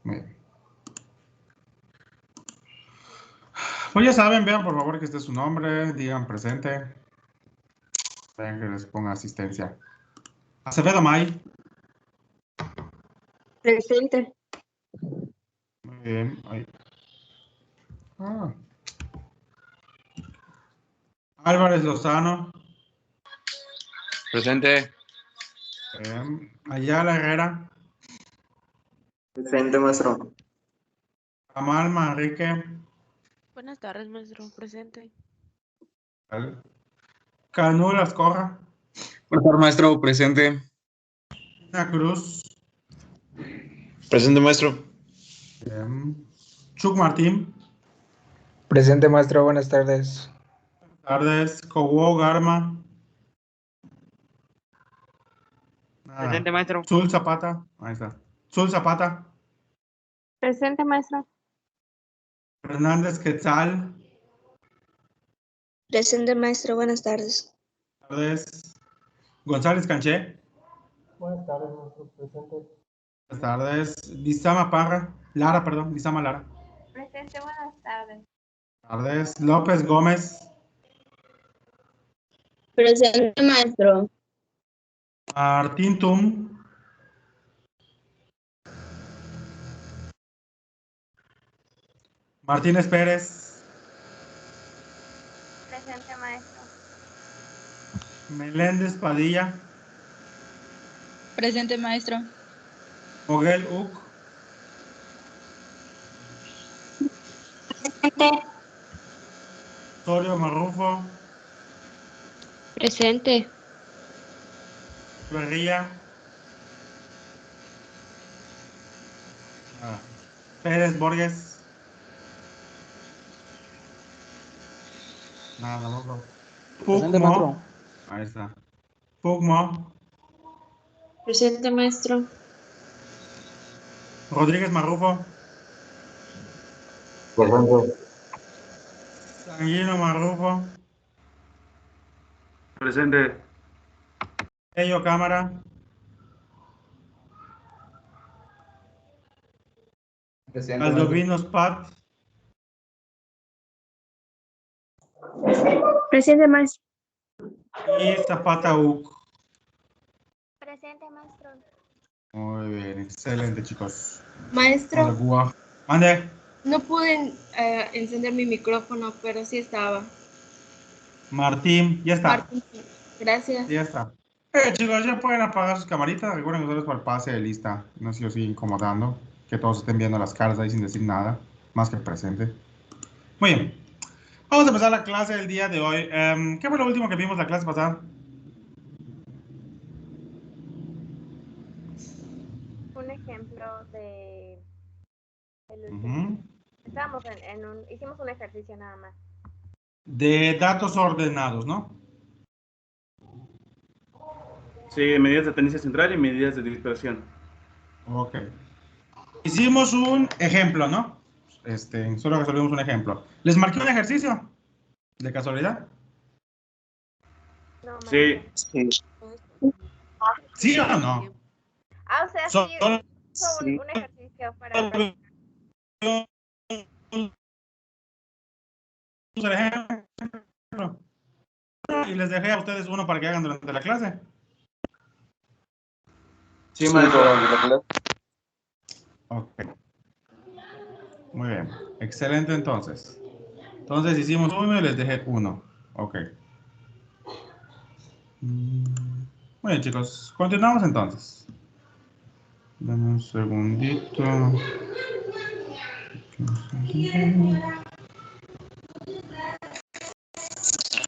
Muy bien. Pues ya saben, vean por favor que este es su nombre, digan presente. Vean que les ponga asistencia. Acevedo May. Presente. Muy bien. Ahí. Ah. Álvarez Lozano. Presente. Ayala Herrera. Presente, maestro. Amal Manrique. Buenas tardes, maestro. Presente. Canul Ascorra. Buenas tardes, maestro. Presente. Ana Cruz. Presente, maestro. Chuck Martín. Presente, maestro. Buenas tardes. Buenas tardes. Kowo Garma. Presente, maestro. Zul Zapata. Ahí está. Zul Zapata. Presente, maestro. Fernández Quetzal. Presente, maestro. Buenas tardes. Buenas tardes. González Canché. Buenas tardes, maestro. Presente. Buenas tardes. Lizama Parra. Lara, perdón. Lizama Lara. Presente, buenas tardes. Buenas tardes. López Gómez. Presente, maestro. Martín Tum. Martínez Pérez. Presente, maestro. Meléndez Padilla. Presente, maestro. Moguel Uc. Presente. Osorio Marrufo. Presente. Berría. Pérez Borges. Nada, tampoco. Presente, maestro. Pugmo. Ahí está. Pugmo. Presente, maestro. Rodríguez Marrufo. Presente. Sanguino Marrufo. Presente. Ello Cámara. Presente, Aldovinos Pat. Presente, maestro. Y Zapata Uc. Presente, maestro. Muy bien, excelente, chicos. Maestro, Mande. no pude encender mi micrófono, pero sí estaba. Martín, ya está. Martín, gracias. Ya está. Chicos, ya pueden apagar sus camaritas. Recuerden que ustedes para el pase de lista. No sé si os sigue incomodando. Que todos estén viendo las caras ahí sin decir nada. Más que presente. Muy bien. Vamos a empezar la clase del día de hoy. ¿Qué fue lo último que vimos la clase pasada? Un ejemplo de... Ujú. Estábamos hicimos un ejercicio nada más. De datos ordenados, ¿no? Sí, medidas de tendencia central y medidas de dispersión. Ok. Hicimos un ejemplo, ¿no? Solo resolvimos un ejemplo. ¿Les marqué un ejercicio? ¿De casualidad? No, Sí. Sí. ¿Sí o no? Ah, o sea, Solo- sí, hizo un ejercicio para... el ejemplo. Y les dejé a ustedes uno para que hagan durante la clase. Sí, maestro. Ok. Muy bien. Excelente entonces. Entonces hicimos uno y les dejé uno. Ok. Muy bien, chicos. Continuamos entonces. Dame un segundito.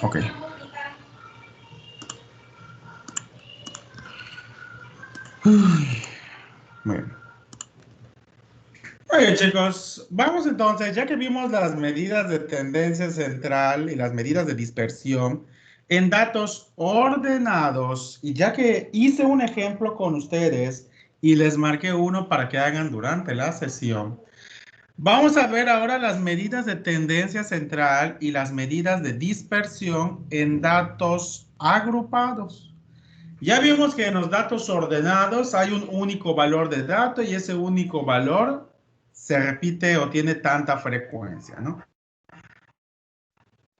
Ok. Muy bien. Muy bien, chicos. Vamos entonces, ya que vimos las medidas de tendencia central y las medidas de dispersión en datos ordenados, y ya que hice un ejemplo con ustedes y les marqué uno para que hagan durante la sesión, vamos a ver ahora las medidas de tendencia central y las medidas de dispersión en datos agrupados. Ya vimos que en los datos ordenados hay un único valor de dato y ese único valor se repite o tiene tanta frecuencia, ¿no?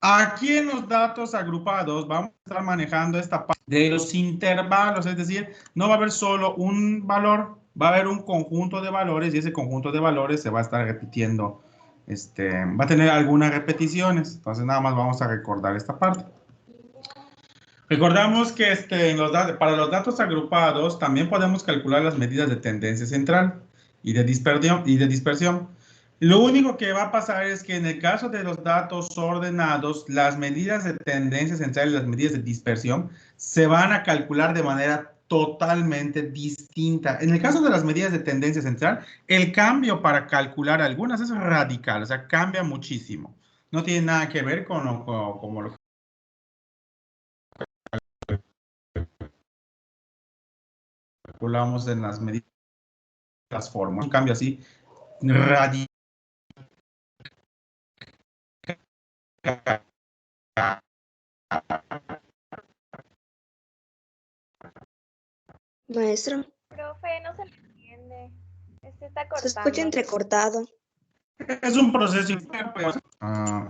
Aquí en los datos agrupados vamos a estar manejando esta parte de los intervalos, es decir, no va a haber solo un valor, va a haber un conjunto de valores y ese conjunto de valores se va a estar repitiendo, va a tener algunas repeticiones, entonces nada más vamos a recordar esta parte. Recordamos que para los datos agrupados también podemos calcular las medidas de tendencia central y de dispersión. Lo único que va a pasar es que en el caso de los datos ordenados, las medidas de tendencia central y las medidas de dispersión se van a calcular de manera totalmente distinta. En el caso de las medidas de tendencia central, el cambio para calcular algunas es radical, o sea, cambia muchísimo. No tiene nada que ver con lo que calculamos en las medidas de las fórmulas. Un cambio así radical. Maestro, Profe, no se le entiende. Está se cortando. escucha entrecortado. Es un proceso.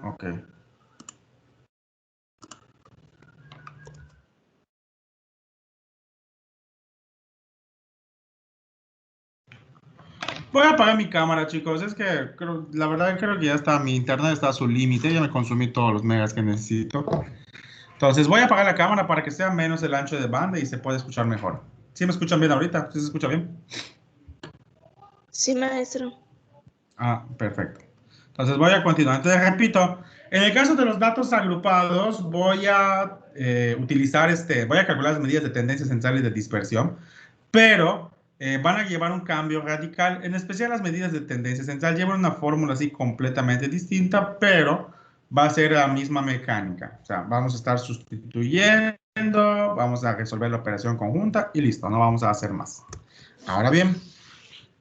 Ok. Voy a apagar mi cámara, chicos. Es que la verdad creo que ya está, mi internet está a su límite. Ya me consumí todos los megas que necesito. Entonces voy a apagar la cámara para que sea menos el ancho de banda y se pueda escuchar mejor. ¿Sí me escuchan bien ahorita? ¿Sí se escucha bien? Sí, maestro. Ah, perfecto. Entonces voy a continuar. Entonces repito, en el caso de los datos agrupados voy a utilizar voy a calcular las medidas de tendencia central y de dispersión, pero van a llevar un cambio radical. En especial las medidas de tendencia central llevan una fórmula así completamente distinta, pero va a ser la misma mecánica. O sea, vamos a estar sustituyendo, vamos a resolver la operación conjunta y listo, no vamos a hacer más. Ahora bien,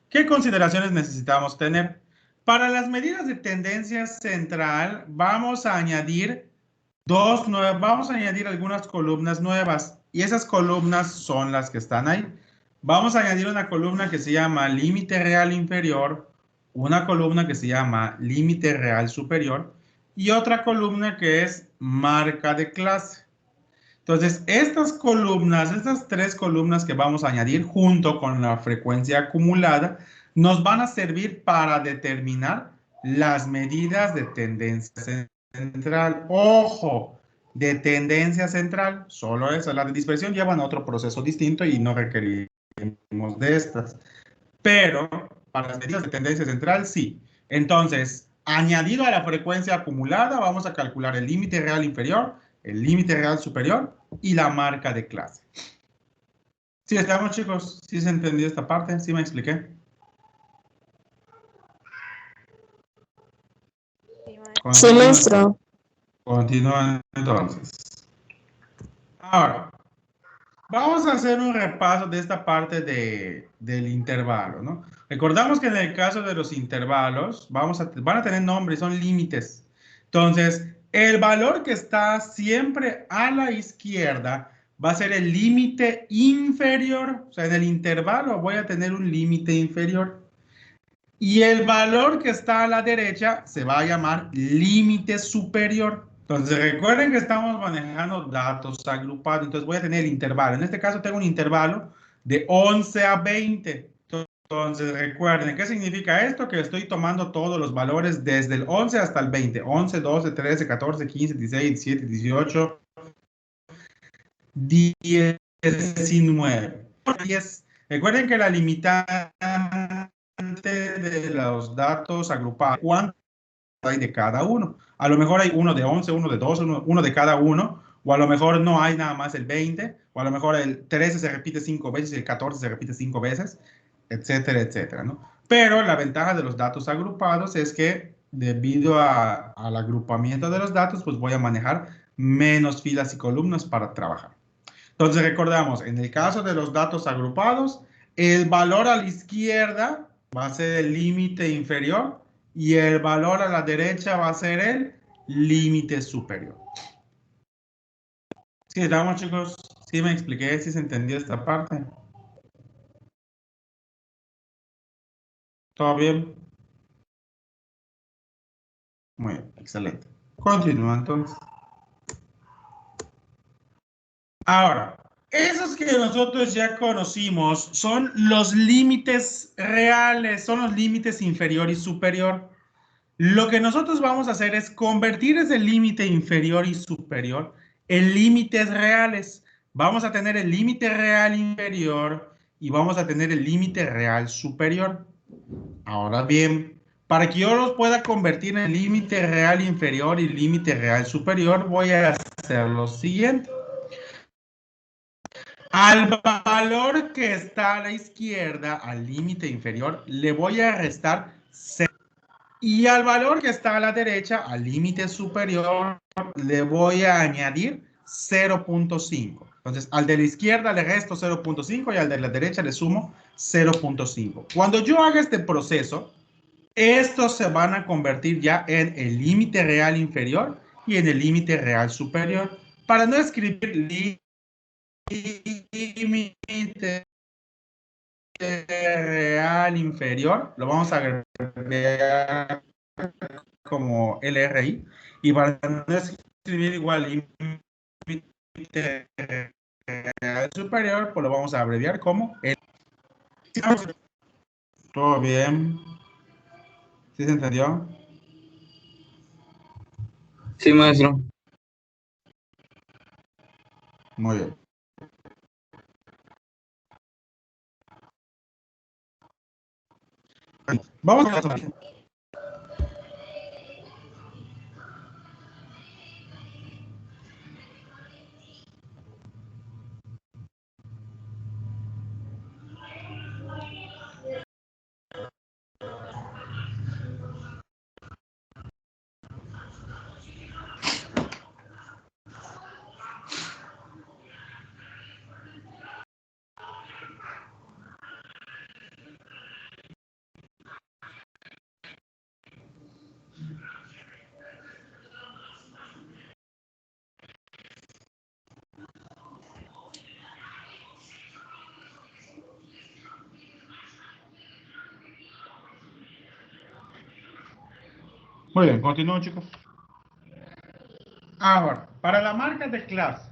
¿qué consideraciones necesitamos tener? Para las medidas de tendencia central, vamos a añadir vamos a añadir algunas columnas nuevas. Y esas columnas son las que están ahí. Vamos a añadir una columna que se llama límite real inferior, una columna que se llama límite real superior y otra columna que es marca de clase. Entonces, estas tres columnas que vamos a añadir junto con la frecuencia acumulada, nos van a servir para determinar las medidas de tendencia central. ¡Ojo! De tendencia central, solo esa. Las de dispersión llevan otro proceso distinto y no requerimos de estas. Pero para las medidas de tendencia central, sí. Entonces, añadido a la frecuencia acumulada, vamos a calcular el límite real inferior, el límite real superior y la marca de clase. ¿Sí estamos, chicos? ¿Sí se entendió esta parte? ¿Sí me expliqué? Sí, maestro. Continúa entonces. Ahora, vamos a hacer un repaso de esta parte del intervalo, ¿no? Recordamos que en el caso de los intervalos van a tener nombres, son límites. Entonces, el valor que está siempre a la izquierda va a ser el límite inferior. O sea, en el intervalo voy a tener un límite inferior. Y el valor que está a la derecha se va a llamar límite superior. Entonces, recuerden que estamos manejando datos agrupados. Entonces, voy a tener el intervalo. En este caso, tengo un intervalo de 11 a 20. Entonces, recuerden, ¿qué significa esto? Que estoy tomando todos los valores desde el 11 hasta el 20. 11, 12, 13, 14, 15, 16, 17, 18, 19. 10. Recuerden que la limitante de los datos agrupados, ¿cuánto hay de cada uno? A lo mejor hay uno de 11, uno de 12, uno de cada uno, o a lo mejor no hay nada más el 20, o a lo mejor el 13 se repite 5 veces y el 14 se repite 5 veces, etcétera, etcétera, ¿no? Pero la ventaja de los datos agrupados es que debido al agrupamiento de los datos, pues voy a manejar menos filas y columnas para trabajar. Entonces recordamos, en el caso de los datos agrupados, el valor a la izquierda va a ser el límite inferior y el valor a la derecha va a ser el límite superior. ¿Sí estamos, chicos? ¿Sí me expliqué? ¿Sí se entendió esta parte? ¿Todo bien? Muy bien, excelente. Continúa entonces. Ahora, esos que nosotros ya conocimos son los límites reales, son los límites inferior y superior. Lo que nosotros vamos a hacer es convertir ese límite inferior y superior en límites reales. Vamos a tener el límite real inferior y vamos a tener el límite real superior. Ahora bien, para que yo los pueda convertir en límite real inferior y límite real superior, voy a hacer lo siguiente. Al valor que está a la izquierda, al límite inferior, le voy a restar 0. Y al valor que está a la derecha, al límite superior, le voy a añadir 0.5. Entonces, al de la izquierda le resto 0.5 y al de la derecha le sumo 0.5. Cuando yo haga este proceso, estos se van a convertir ya en el límite real inferior y en el límite real superior. Para no escribir límite real inferior, lo vamos a agregar como LRI, y para no escribir igual límite real superior, pues lo vamos a abreviar como L. ¿Todo bien? ¿Sí se entendió? Sí, maestro. Muy bien. Vamos a ver. Muy bien, continúo, chicos. Ahora, para la marca de clase,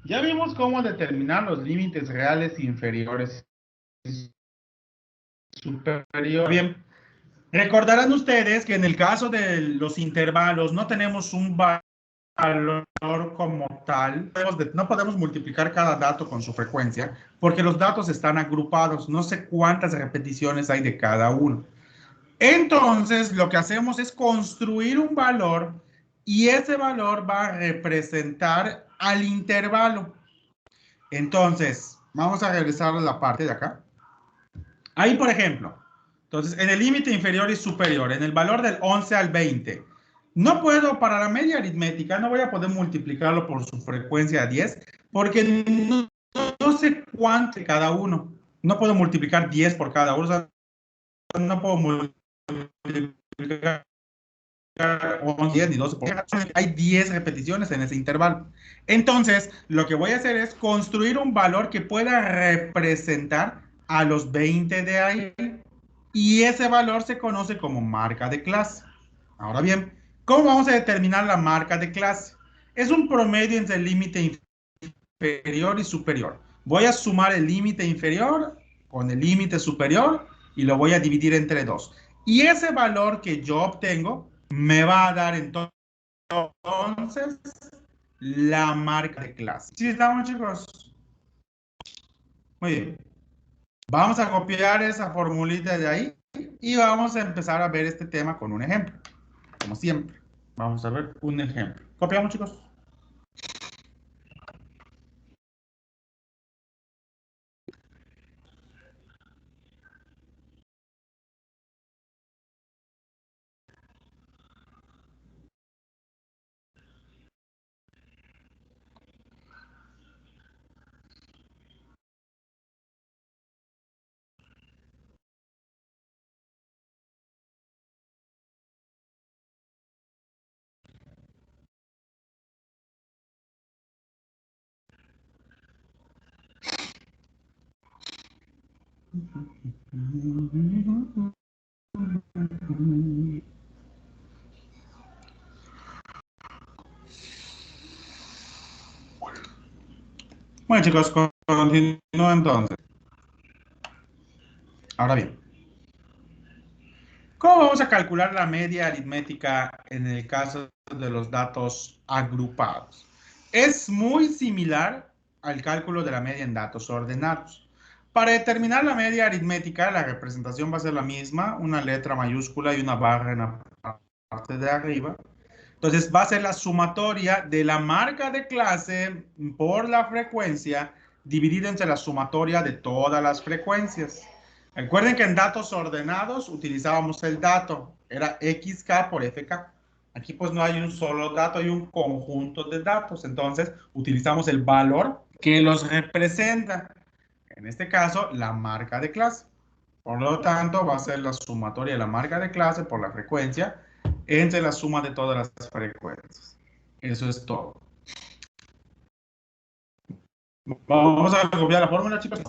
ya vimos cómo determinar los límites reales inferiores y superiores. Bien, recordarán ustedes que en el caso de los intervalos no tenemos un valor como tal. No podemos multiplicar cada dato con su frecuencia porque los datos están agrupados. No sé cuántas repeticiones hay de cada uno. Entonces, lo que hacemos es construir un valor y ese valor va a representar al intervalo. Entonces, vamos a regresar a la parte de acá. Ahí, por ejemplo, entonces, en el límite inferior y superior, en el valor del 11 al 20, no puedo, para la media aritmética, no voy a poder multiplicarlo por su frecuencia a 10, porque no sé cuánto cada uno. No puedo multiplicar 10 por cada uno, o sea, no puedo multiplicar 10 ni 12 por cada uno. Hay 10 repeticiones en ese intervalo. Entonces, lo que voy a hacer es construir un valor que pueda representar a los 20 de ahí. Y ese valor se conoce como marca de clase. Ahora bien, ¿cómo vamos a determinar la marca de clase? Es un promedio entre el límite inferior y superior. Voy a sumar el límite inferior con el límite superior y lo voy a dividir entre 2. Y ese valor que yo obtengo me va a dar entonces la marca de clase. ¿Sí estamos, chicos? Muy bien. Vamos a copiar esa formulita de ahí y vamos a empezar a ver este tema con un ejemplo. Como siempre, vamos a ver un ejemplo. ¿Copiamos, chicos? Bueno, chicos, continúo entonces. Ahora bien, ¿cómo vamos a calcular la media aritmética en el caso de los datos agrupados? Es muy similar al cálculo de la media en datos ordenados. Para determinar la media aritmética, la representación va a ser la misma, una letra mayúscula y una barra en la parte de arriba. Entonces va a ser la sumatoria de la marca de clase por la frecuencia dividida entre la sumatoria de todas las frecuencias. Recuerden que en datos ordenados utilizábamos el dato, era XK por FK. Aquí pues no hay un solo dato, hay un conjunto de datos. Entonces utilizamos el valor que los representa. En este caso, la marca de clase. Por lo tanto, va a ser la sumatoria de la marca de clase por la frecuencia entre la suma de todas las frecuencias. Eso es todo. Vamos a copiar la fórmula, chicos.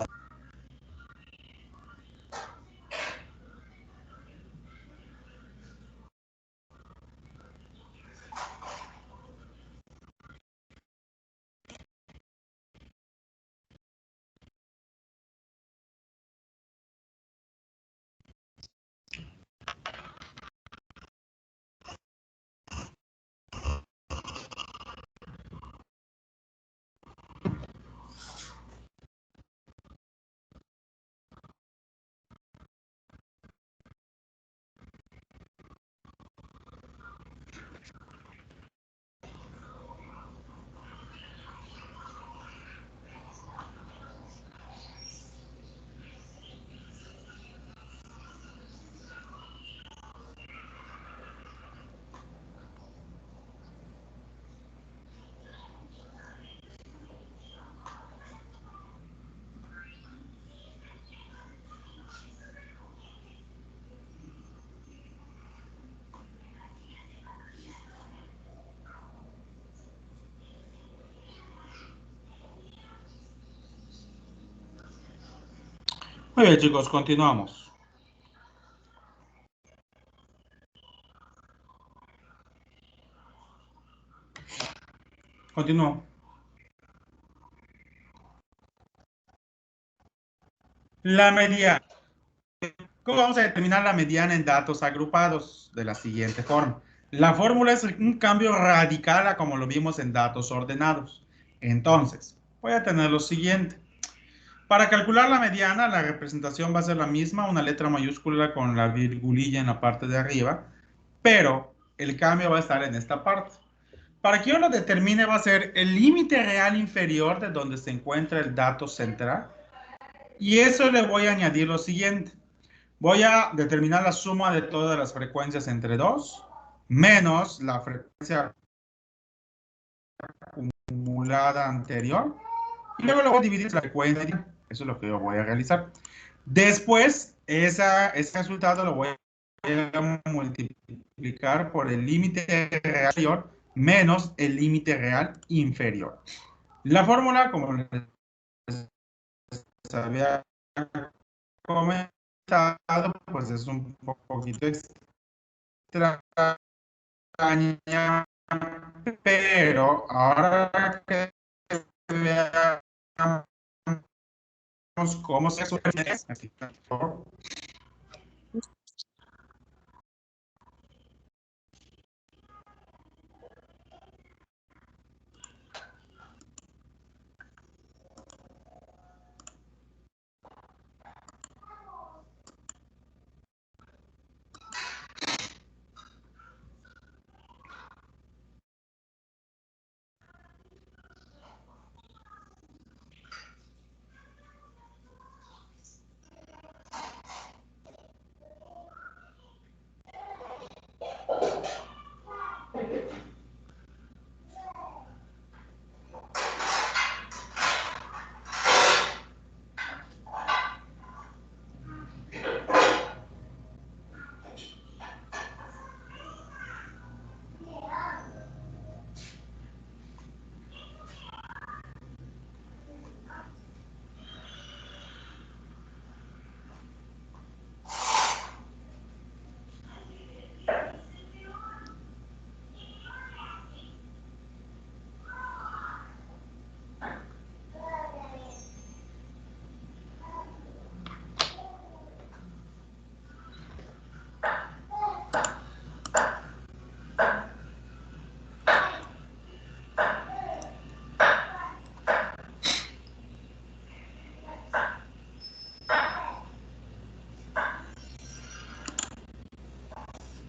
Muy bien, chicos, continuamos. Continúo. La mediana. ¿Cómo vamos a determinar la mediana en datos agrupados? De la siguiente forma. La fórmula es un cambio radical a como lo vimos en datos ordenados. Entonces, voy a tener lo siguiente. Para calcular la mediana, la representación va a ser la misma, una letra mayúscula con la virgulilla en la parte de arriba, pero el cambio va a estar en esta parte. Para que yo lo determine va a ser el límite real inferior de donde se encuentra el dato central, y eso le voy a añadir lo siguiente. Voy a determinar la suma de todas las frecuencias entre 2 menos la frecuencia acumulada anterior. Y luego lo voy a dividir entre la frecuencia. Eso es lo que yo voy a realizar. Después, ese resultado lo voy a multiplicar por el límite real superior menos el límite real inferior. La fórmula, como les había comentado, pues es un poquito extraña, pero ahora que veamos cómo se suele.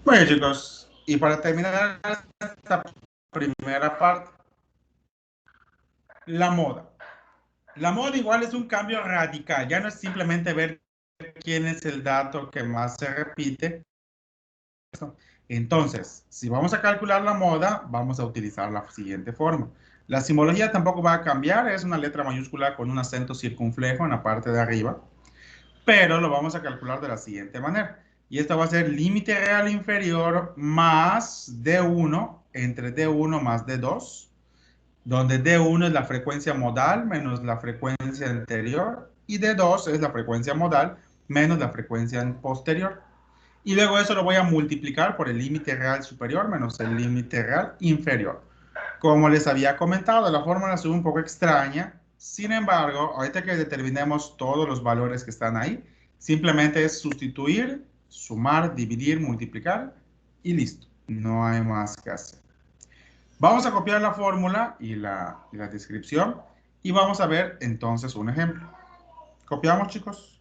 Bueno, chicos, y para terminar esta primera parte, la moda. La moda igual es un cambio radical, ya no es simplemente ver quién es el dato que más se repite. Entonces, si vamos a calcular la moda, vamos a utilizar la siguiente forma. La simbología tampoco va a cambiar, es una letra mayúscula con un acento circunflejo en la parte de arriba, pero lo vamos a calcular de la siguiente manera. Y esto va a ser límite real inferior más D1 entre D1 más D2, donde D1 es la frecuencia modal menos la frecuencia anterior y D2 es la frecuencia modal menos la frecuencia posterior. Y luego eso lo voy a multiplicar por el límite real superior menos el límite real inferior. Como les había comentado, la fórmula es un poco extraña. Sin embargo, ahorita que determinemos todos los valores que están ahí, simplemente es sustituir, sumar, dividir, multiplicar y listo. No hay más que hacer. Vamos a copiar la fórmula y la descripción y vamos a ver entonces un ejemplo. ¿Copiamos, chicos?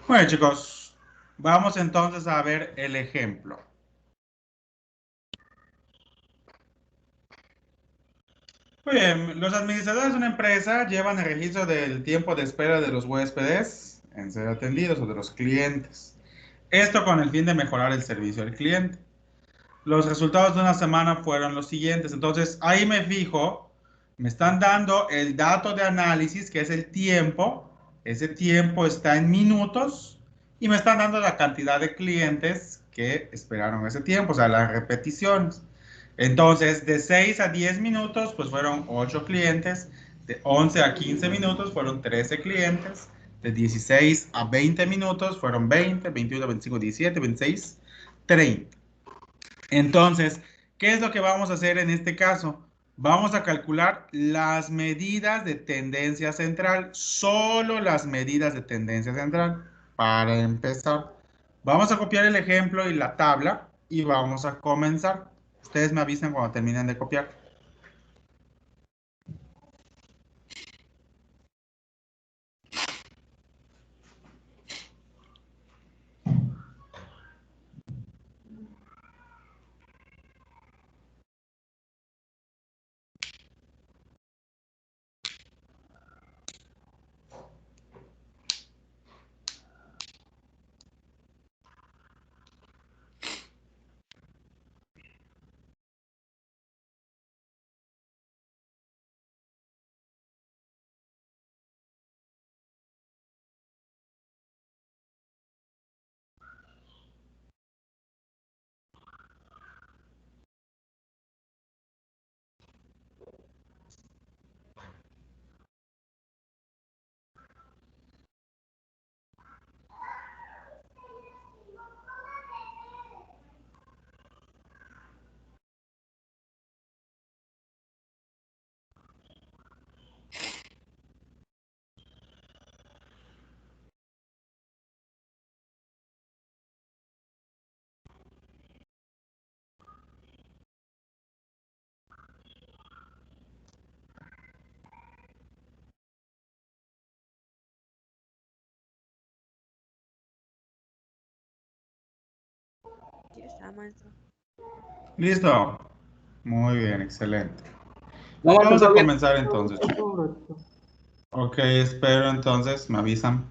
Bueno, chicos, vamos entonces a ver el ejemplo. Muy bien, los administradores de una empresa llevan el registro del tiempo de espera de los huéspedes en ser atendidos o de los clientes. Esto con el fin de mejorar el servicio al cliente. Los resultados de una semana fueron los siguientes. Entonces, ahí me fijo, me están dando el dato de análisis, que es el tiempo. Ese tiempo está en minutos y me están dando la cantidad de clientes que esperaron ese tiempo, o sea, las repeticiones. Entonces, de 6 a 10 minutos, pues fueron 8 clientes. De 11 a 15 minutos fueron 13 clientes. De 16 a 20 minutos fueron 20, 21, 25, 17, 26, 30. Entonces, ¿qué es lo que vamos a hacer en este caso? Vamos a calcular las medidas de tendencia central, solo las medidas de tendencia central. Para empezar, vamos a copiar el ejemplo y la tabla y vamos a comenzar. Ustedes me avisan cuando terminen de copiar. Ya está, maestro. ¿Listo? Muy bien, excelente. No, maestro, Vamos a todo bien. comenzar entonces, chicos. Ok, espero entonces, me avisan.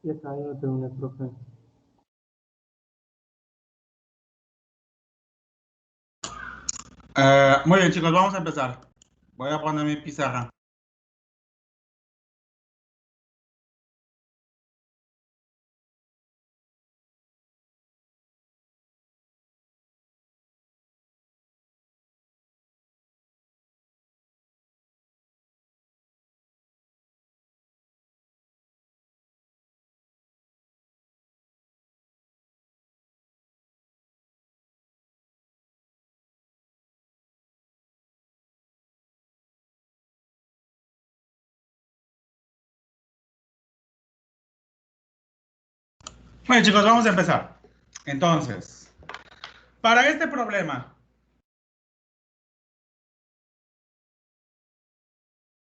Ya está, ya lo terminé, profe. Muy bien, chicos, vamos a empezar. Voy a poner mi pizarra. Bueno, chicos, vamos a empezar. Entonces, para este problema,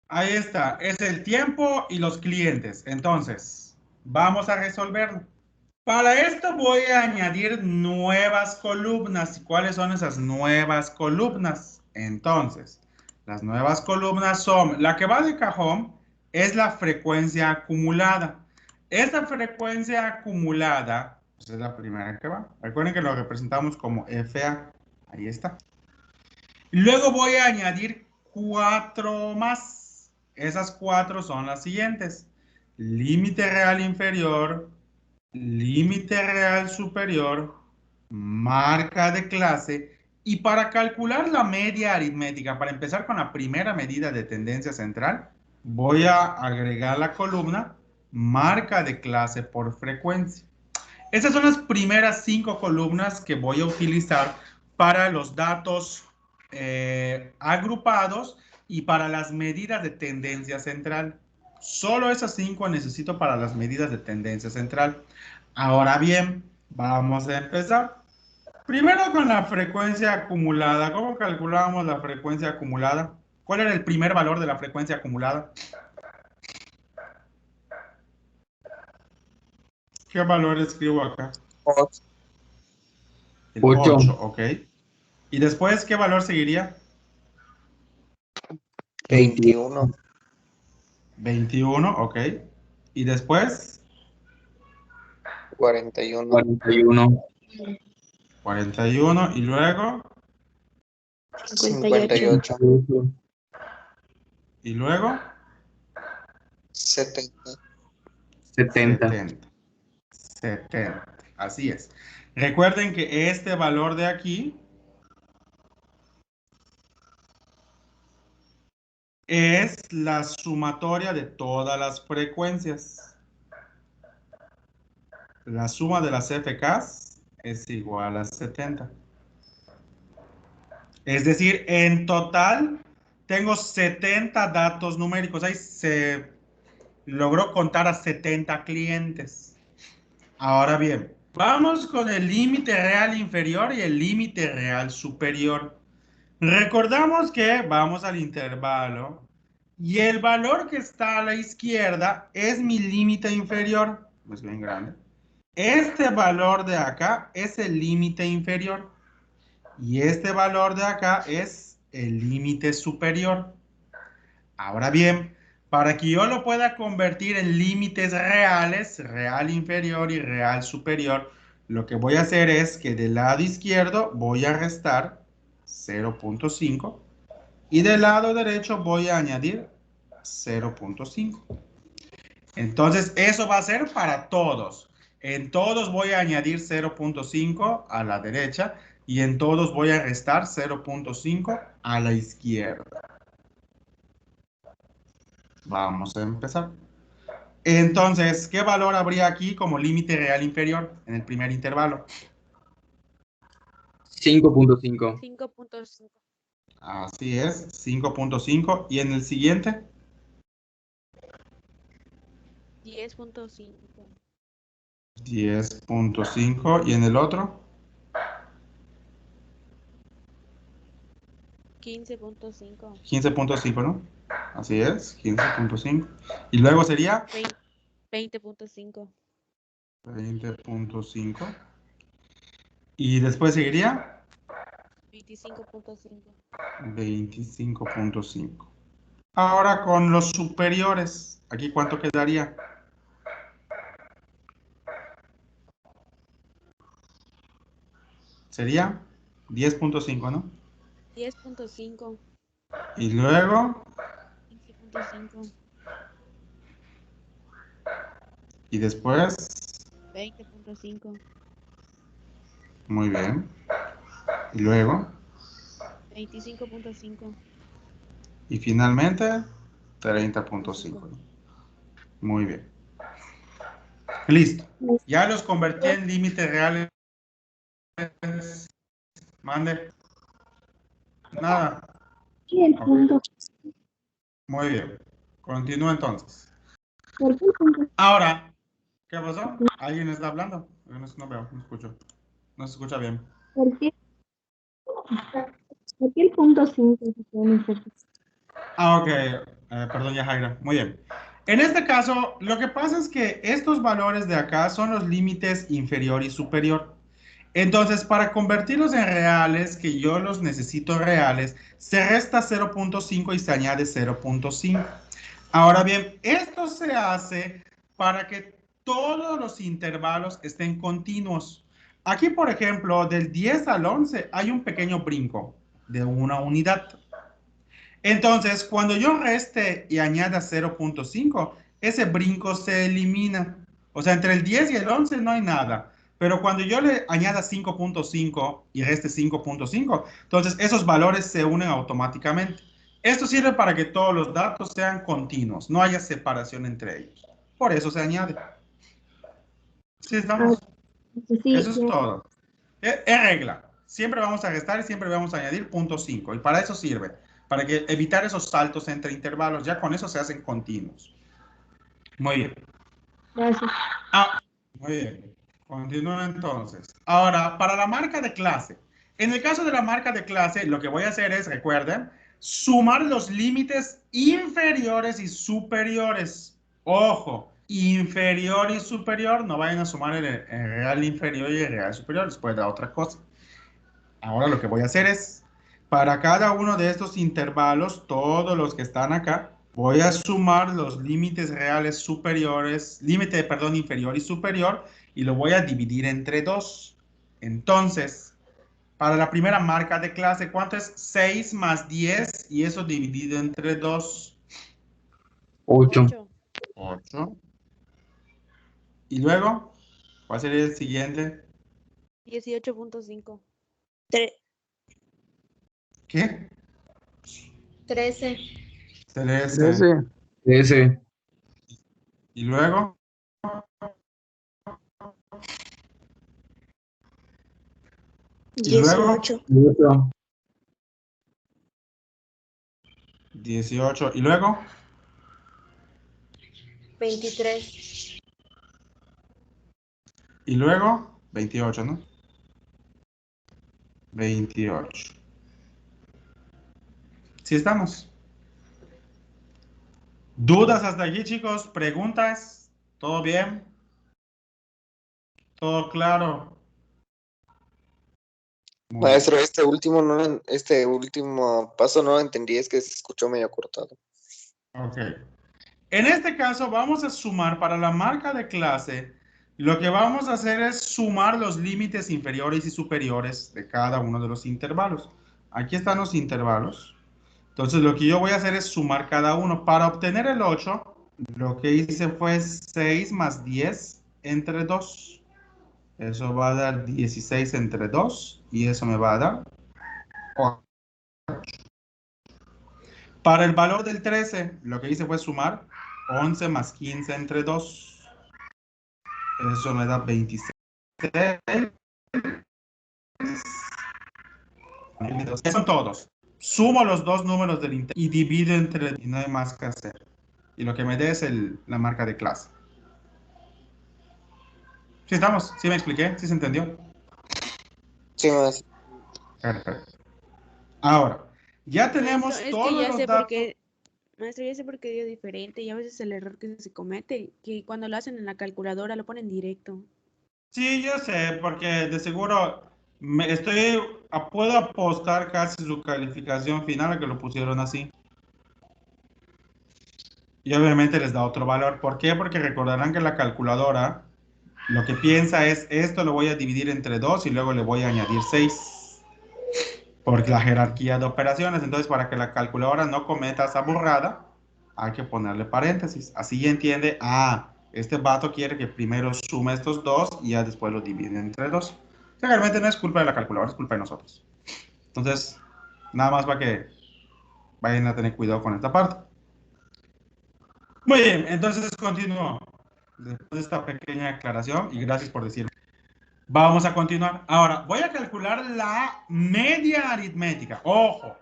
ahí está, es el tiempo y los clientes. Entonces, vamos a resolverlo. Para esto voy a añadir nuevas columnas. ¿Y cuáles son esas nuevas columnas? Entonces, las nuevas columnas son, la que va de cajón es la frecuencia acumulada. Esta frecuencia acumulada, pues es la primera que va. Recuerden que lo representamos como FA. Ahí está. Luego voy a añadir 4 más. Esas 4 son las siguientes. Límite real inferior, límite real superior, marca de clase. Y para calcular la media aritmética, para empezar con la primera medida de tendencia central, voy a agregar la columna marca de clase por frecuencia. Estas son las primeras 5 columnas que voy a utilizar para los datos agrupados y para las medidas de tendencia central. Solo esas 5 necesito para las medidas de tendencia central. Ahora bien, vamos a empezar. Primero con la frecuencia acumulada. ¿Cómo calculamos la frecuencia acumulada? ¿Cuál era el primer valor de la frecuencia acumulada? ¿Qué valor escribo acá? El 8. 8, ok. ¿Y después qué valor seguiría? 21. 21, ok. ¿Y después? 41. 41. 41. ¿Y luego? 58. ¿Y luego? 70. 70. 70. 70. Así es. Recuerden que este valor de aquí es la sumatoria de todas las frecuencias. La suma de las FKs es igual a 70. Es decir, en total tengo 70 datos numéricos. Ahí se logró contar a 70 clientes. Ahora bien, vamos con el límite real inferior y el límite real superior. Recordamos que vamos al intervalo y el valor que está a la izquierda es mi límite inferior. Es bien grande. Este valor de acá es el límite inferior y este valor de acá es el límite superior. Ahora bien, para que yo lo pueda convertir en límites reales, real inferior y real superior, lo que voy a hacer es que del lado izquierdo voy a restar 0.5 y del lado derecho voy a añadir 0.5. Entonces, eso va a ser para todos. En todos voy a añadir 0.5 a la derecha y en todos voy a restar 0.5 a la izquierda. Vamos a empezar. Entonces, ¿qué valor habría aquí como límite real inferior en el primer intervalo? 5.5. 5.5. Así es, 5.5. ¿Y en el siguiente? 10.5. 10.5. ¿Y en el otro? 15.5. 15.5, ¿no? Así es, 15.5. Y luego sería 20.5. 20.5. Y después seguiría 25.5. 25.5. Ahora con los superiores, ¿aquí cuánto quedaría? Sería 10.5, ¿no? 10.5. Y luego, 15.5. y después, 20.5. muy bien. Y luego, 25.5. y finalmente, 30.5. ¿no? Muy bien. Listo. Ya los convertí en límites reales. Mande. Nada. Y el punto. Muy bien. Continúa entonces. ¿Por qué el punto? Ahora, ¿qué pasó? ¿Alguien está hablando? No veo, no escucho. No se escucha bien. ¿Por qué el punto 5 se puede hacer? Ok. Perdón, Yajaira. Muy bien. En este caso, lo que pasa es que estos valores de acá son los límites inferior y superior. Entonces, para convertirlos en reales, que yo los necesito reales, se resta 0.5 y se añade 0.5. Ahora bien, esto se hace para que todos los intervalos estén continuos. Aquí, por ejemplo, del 10 al 11 hay un pequeño brinco de una unidad. Entonces, cuando yo reste y añada 0.5, ese brinco se elimina. O sea, entre el 10 y el 11 no hay nada. Pero cuando yo le añada 5.5 y reste 5.5, entonces esos valores se unen automáticamente. Esto sirve para que todos los datos sean continuos, no haya separación entre ellos. Por eso se añade. ¿Sí estamos? Sí, Eso es todo. Es regla. Siempre vamos a restar y siempre vamos a añadir 0.5. Y para eso sirve. Para que evitar esos saltos entre intervalos. Ya con eso se hacen continuos. Muy bien. gracias. Muy bien. Continúo entonces. Ahora, para la marca de clase. En el caso de la marca de clase, lo que voy a hacer es, recuerden, sumar los límites inferiores y superiores. Ojo, inferior y superior, no vayan a sumar el real inferior y el real superior, les puede dar otra cosa. Ahora lo que voy a hacer es, para cada uno de estos intervalos, todos los que están acá, voy a sumar los límites reales superiores, límite, perdón, inferior y superior, y lo voy a dividir entre 2. Entonces, para la primera marca de clase, ¿cuánto es 6 más 10? Y eso dividido entre 2. 8. 8. Y luego, ¿cuál sería el siguiente? 18.5. ¿Qué? 13. 13. S. Y luego, y luego 18. 8. 18. Y luego 23. Y luego 28, ¿no? 28. ¿Sí estamos? ¿Dudas hasta aquí, chicos? ¿Preguntas? ¿Todo bien? ¿Todo claro? Muy Maestro, este último paso no lo entendí, es que se escuchó medio cortado. bien. Ok. En este caso vamos a sumar para la marca de clase. Lo que vamos a hacer es sumar los límites inferiores y superiores de cada uno de los intervalos. Aquí están los intervalos. Entonces, lo que yo voy a hacer es sumar cada uno. Para obtener el 8, lo que hice fue 6 más 10 entre 2. Eso va a dar 16 entre 2 y eso me va a dar 8. Para el valor del 13, lo que hice fue sumar 11 más 15 entre 2. Eso me da 26. Esos son todos. Sumo los dos números del intervalo y divido entre... Y no hay más que hacer. Y lo que me dé es la marca de clase. ¿Sí estamos? ¿Sí me expliqué? ¿Sí se entendió? Sí, maestro. Perfecto. Ahora, ya tenemos Maestro, es que todos ya los sé datos. por qué, maestro, ya sé por qué dio diferente y a veces el error que se comete, que cuando lo hacen en la calculadora lo ponen directo. Sí, yo sé, porque de seguro puedo apostar casi su calificación final a que lo pusieron así. Y obviamente les da otro valor. ¿Por qué? Porque recordarán que la calculadora lo que piensa es, esto lo voy a dividir entre 2 y luego le voy a añadir 6. Por la jerarquía de operaciones. Entonces, para que la calculadora no cometa esa burrada, hay que ponerle paréntesis. Así ya entiende, este vato quiere que primero sume estos dos y ya después lo divide entre 2. O sea, realmente no es culpa de la calculadora, es culpa de nosotros. Entonces, nada más para que vayan a tener cuidado con esta parte. Muy bien, entonces continúo. Después de esta pequeña aclaración, y gracias por decirme. Vamos a continuar. Ahora, voy a calcular la media aritmética. Ojo,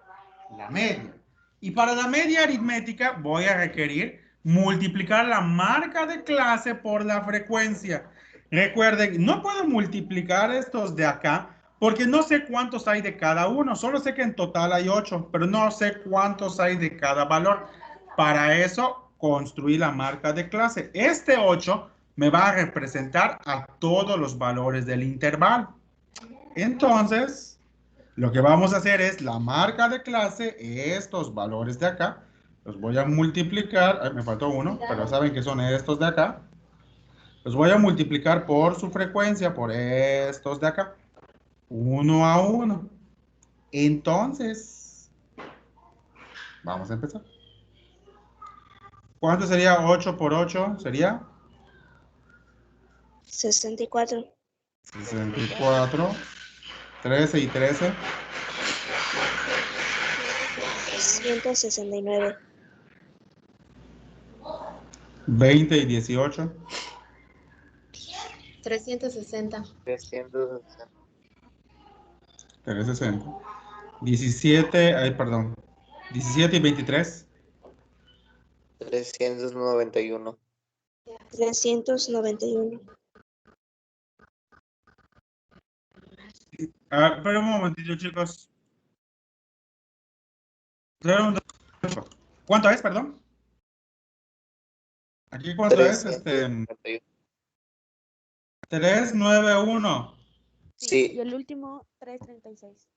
la media. Y para la media aritmética voy a requerir multiplicar la marca de clase por la frecuencia. Recuerden, no puedo multiplicar estos de acá porque no sé cuántos hay de cada uno. Solo sé que en total hay 8, pero no sé cuántos hay de cada valor. Para eso, construí la marca de clase. Este 8 me va a representar a todos los valores del intervalo. Entonces, lo que vamos a hacer es la marca de clase, estos valores de acá, los voy a multiplicar, me faltó uno, pero saben que son estos de acá. Los voy a multiplicar por su frecuencia, por estos de acá, uno a uno. Entonces, vamos a empezar. ¿Cuánto sería 8 por 8? Sería 64. 64. 13 y 13. 169. 20 y 18. 360. 360. 360. 17, ay, perdón. 17 y 23. 391. 391. Espera un momentito, chicos. ¿Cuánto es, perdón? ¿Aquí cuánto es? 391. 391. Sí. Y Sí. el último, 336.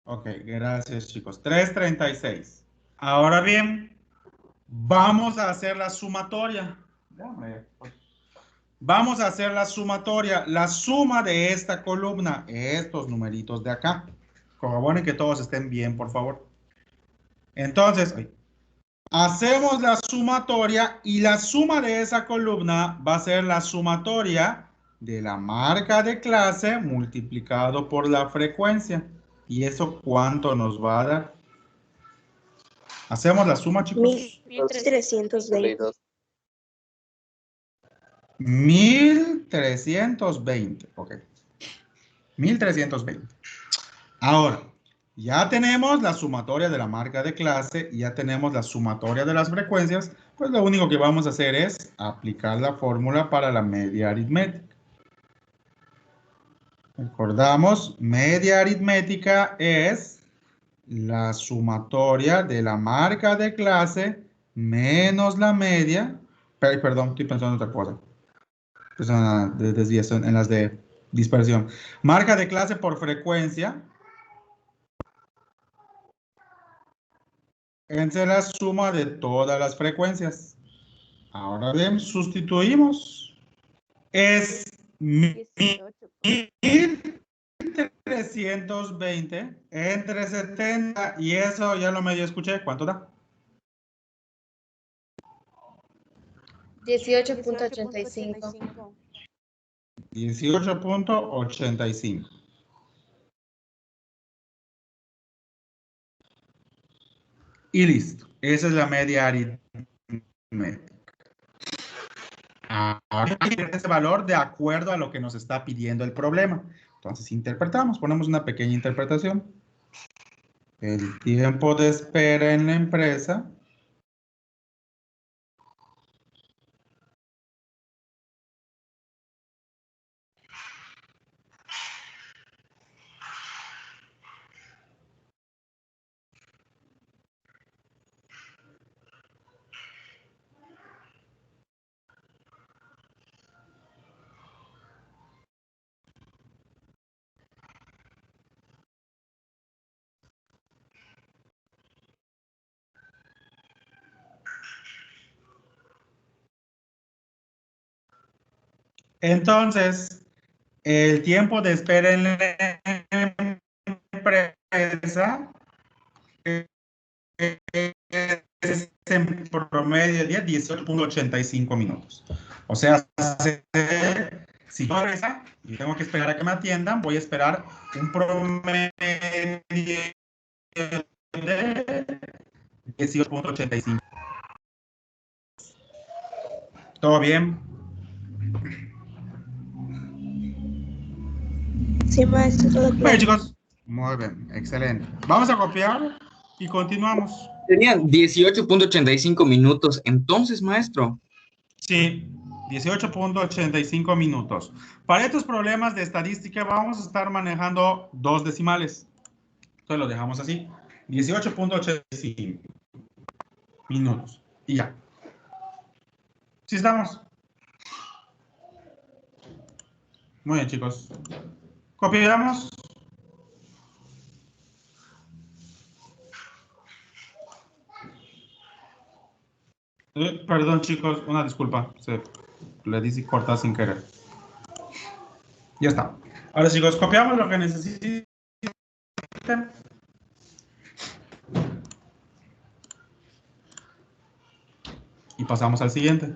Ok, gracias, chicos. 336. Ahora bien, vamos a hacer la sumatoria. Vamos a hacer la sumatoria, la suma de esta columna, estos numeritos de acá. Corroboren que todos estén bien, por favor. Entonces, hacemos la sumatoria y la suma de esa columna va a ser la sumatoria de la marca de clase multiplicado por la frecuencia. ¿Y eso cuánto nos va a dar? ¿Hacemos la suma, chicos? 1320. 1320, ok. 1320. Ahora, ya tenemos la sumatoria de la marca de clase, ya tenemos la sumatoria de las frecuencias, pues lo único que vamos a hacer es aplicar la fórmula para la media aritmética. Recordamos, media aritmética es la sumatoria de la marca de clase menos la media. Perdón, estoy pensando en otra cosa. De desviación, en las de dispersión. Marca de clase por frecuencia. Entre la suma de todas las frecuencias. Ahora bien, sustituimos. Es 18. 1320 320 entre 70 y eso ya lo medio escuché. ¿Cuánto da? 18.85. 18.85. Y listo. Esa es la media aritmética. Ahora tiene ese valor de acuerdo a lo que nos está pidiendo el problema. Entonces interpretamos, ponemos una pequeña interpretación. El tiempo de espera en la empresa entonces, el tiempo de espera en la empresa es en promedio de 18.85 minutos. O sea, si yo empresa y tengo que esperar a que me atiendan, voy a esperar un promedio de 18.85. ¿Todo bien? Sí, maestro, todo Bueno, claro. chicos, muy bien, excelente. Vamos a copiar y continuamos. Serían 18.85 minutos. Entonces, maestro. Sí, 18.85 minutos. Para estos problemas de estadística vamos a estar manejando dos decimales. Entonces lo dejamos así. 18.85 minutos. Y ya. ¿Sí estamos? Muy bien, chicos. Copiamos. Perdón, chicos, una disculpa. Le di cortar sin querer. Ya está. Ahora, chicos, copiamos lo que necesiten. Y pasamos al siguiente.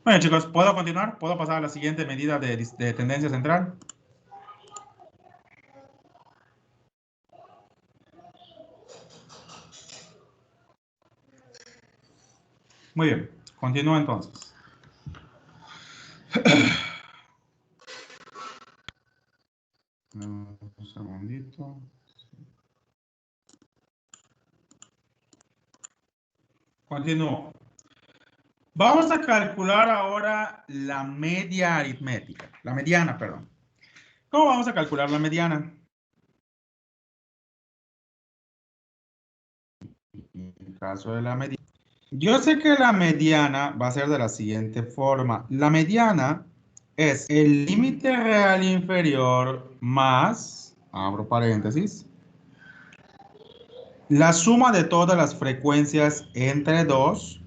Bueno, chicos, ¿puedo continuar? ¿Puedo pasar a la siguiente medida de tendencia central? Muy bien, continúo entonces. Un segundito. Continúo. Vamos a calcular ahora la media aritmética. La mediana, perdón. ¿Cómo vamos a calcular la mediana? En el caso de la mediana. Yo sé que la mediana va a ser de la siguiente forma. La mediana es el límite real inferior más, abro paréntesis, la suma de todas las frecuencias entre 2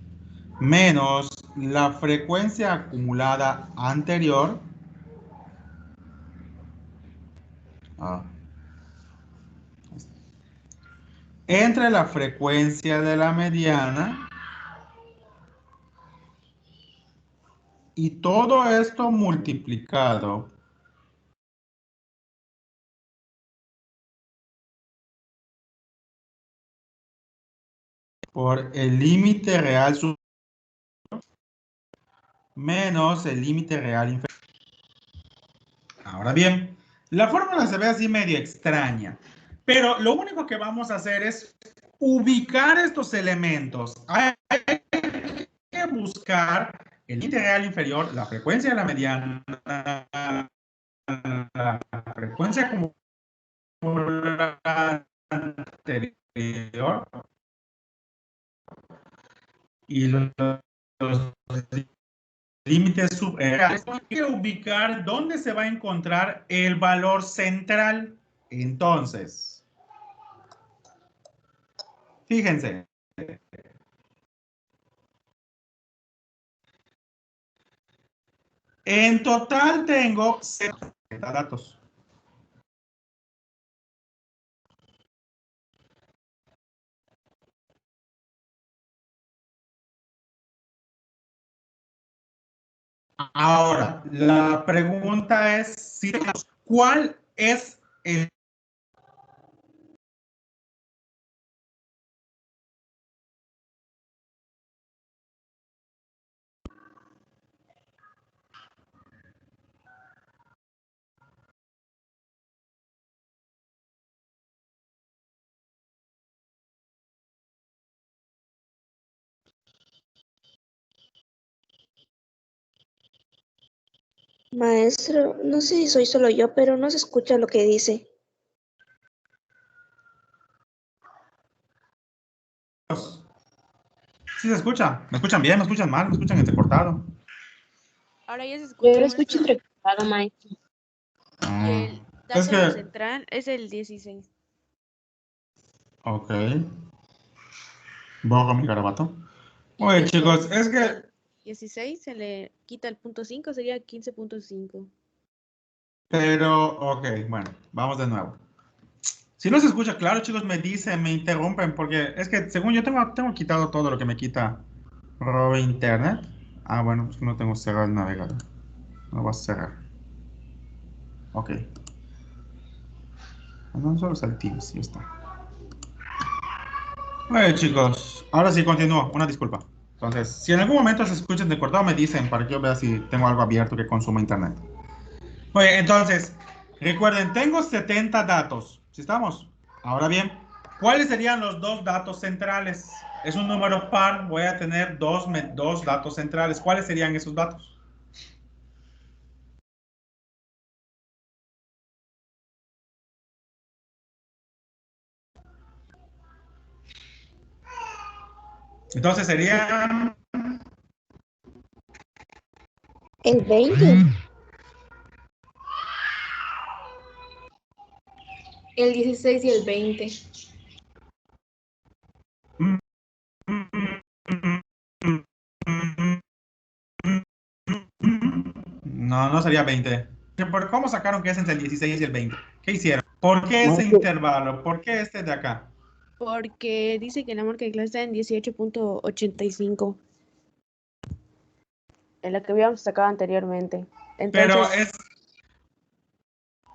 menos la frecuencia acumulada anterior entre la frecuencia de la mediana y todo esto multiplicado por el límite real superior menos el límite real inferior. Ahora bien, la fórmula se ve así medio extraña, pero lo único que vamos a hacer es ubicar estos elementos. Hay que buscar el límite real inferior, la frecuencia de la mediana, la frecuencia acumulada anterior y los límites superiores. Hay que ubicar dónde se va a encontrar el valor central. Entonces, fíjense. En total tengo 70 datos. Ahora, la pregunta es, ¿cuál es el Maestro, no sé si soy solo yo, pero no se escucha lo que dice. ¿Sí se escucha? ¿Me escuchan bien? ¿Me escuchan mal? ¿Me escuchan entrecortado? Ahora ya se Yo escucha, lo escucho maestro. entrecortado, maestro. Y el Es dato que, central es el 16. ok, borro mi garabato. Y Oye, después chicos, es que, del 16 se le quita el punto 5, sería 15.5. pero, ok, bueno, vamos de nuevo. Si no se escucha claro, chicos, me dicen, me interrumpen, porque es que según yo tengo quitado todo lo que me quita Robe Internet. Ah, bueno, es que no tengo cerrado el navegador. No va a cerrar. Ok. No, solo es el Teams, ya está. Bueno, chicos, ahora sí continúo. Una disculpa. Entonces, si en algún momento se escuchan de cortado, me dicen para que yo vea si tengo algo abierto que consuma internet. Oye, entonces, recuerden, tengo 70 datos. ¿Sí estamos? Ahora bien, ¿cuáles serían los dos datos centrales? Es un número par, voy a tener dos datos centrales. ¿Cuáles serían esos datos? Entonces serían... El 20. El 16 y el 20. No, no sería 20. ¿Por cómo sacaron que es entre el 16 y el 20? ¿Qué hicieron? ¿Por qué ese Maestro, intervalo? ¿Por qué este de acá? Porque dice que la marca de clase está en 18.85, en la que habíamos sacado anteriormente. Pero Entonces, es...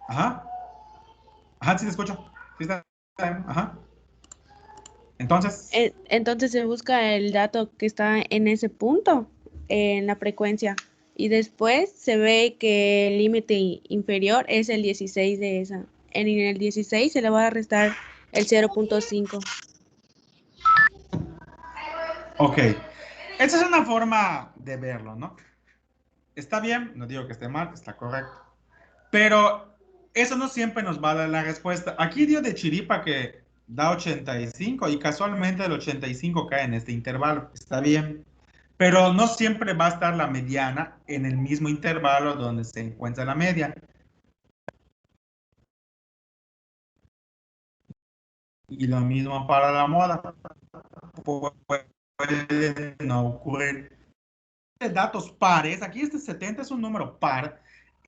Ajá. Ajá, sí te escucho. Sí está bien. Ajá. Entonces... entonces se busca el dato que está en ese punto, en la frecuencia. Y después se ve que el límite inferior es el 16 de esa. En el 16 se le va a restar el 0.5. Ok. Esa es una forma de verlo, ¿no? Está bien, no digo que esté mal, está correcto. Pero eso no siempre nos va a dar la respuesta. Aquí dio de chiripa que da 85 y casualmente el 85 cae en este intervalo. Está bien. Pero no siempre va a estar la mediana en el mismo intervalo donde se encuentra la media. Y lo mismo para la moda. Puede no ocurrir. Datos pares, aquí este 70 es un número par.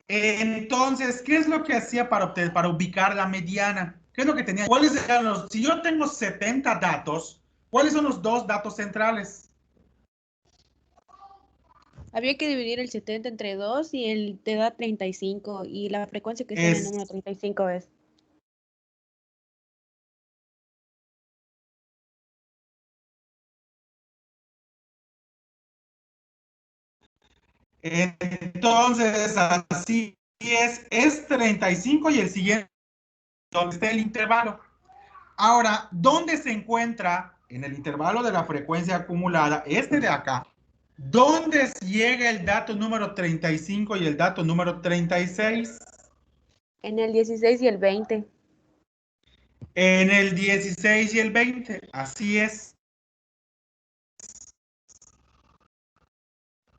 Entonces, ¿qué es lo que hacía para ubicar la mediana? ¿Qué es lo que tenía? ¿Cuáles eran los, si yo tengo 70 datos, ¿cuáles son los dos datos centrales? Había que dividir el 70 entre 2 y él te da 35 y la frecuencia que está en el número Es 35 es. Entonces, así es 35 y el siguiente, donde está el intervalo. Ahora, ¿dónde se encuentra en el intervalo de la frecuencia acumulada, este de acá? ¿Dónde llega el dato número 35 y el dato número 36? En el 16 y el 20. En el 16 y el 20, así es.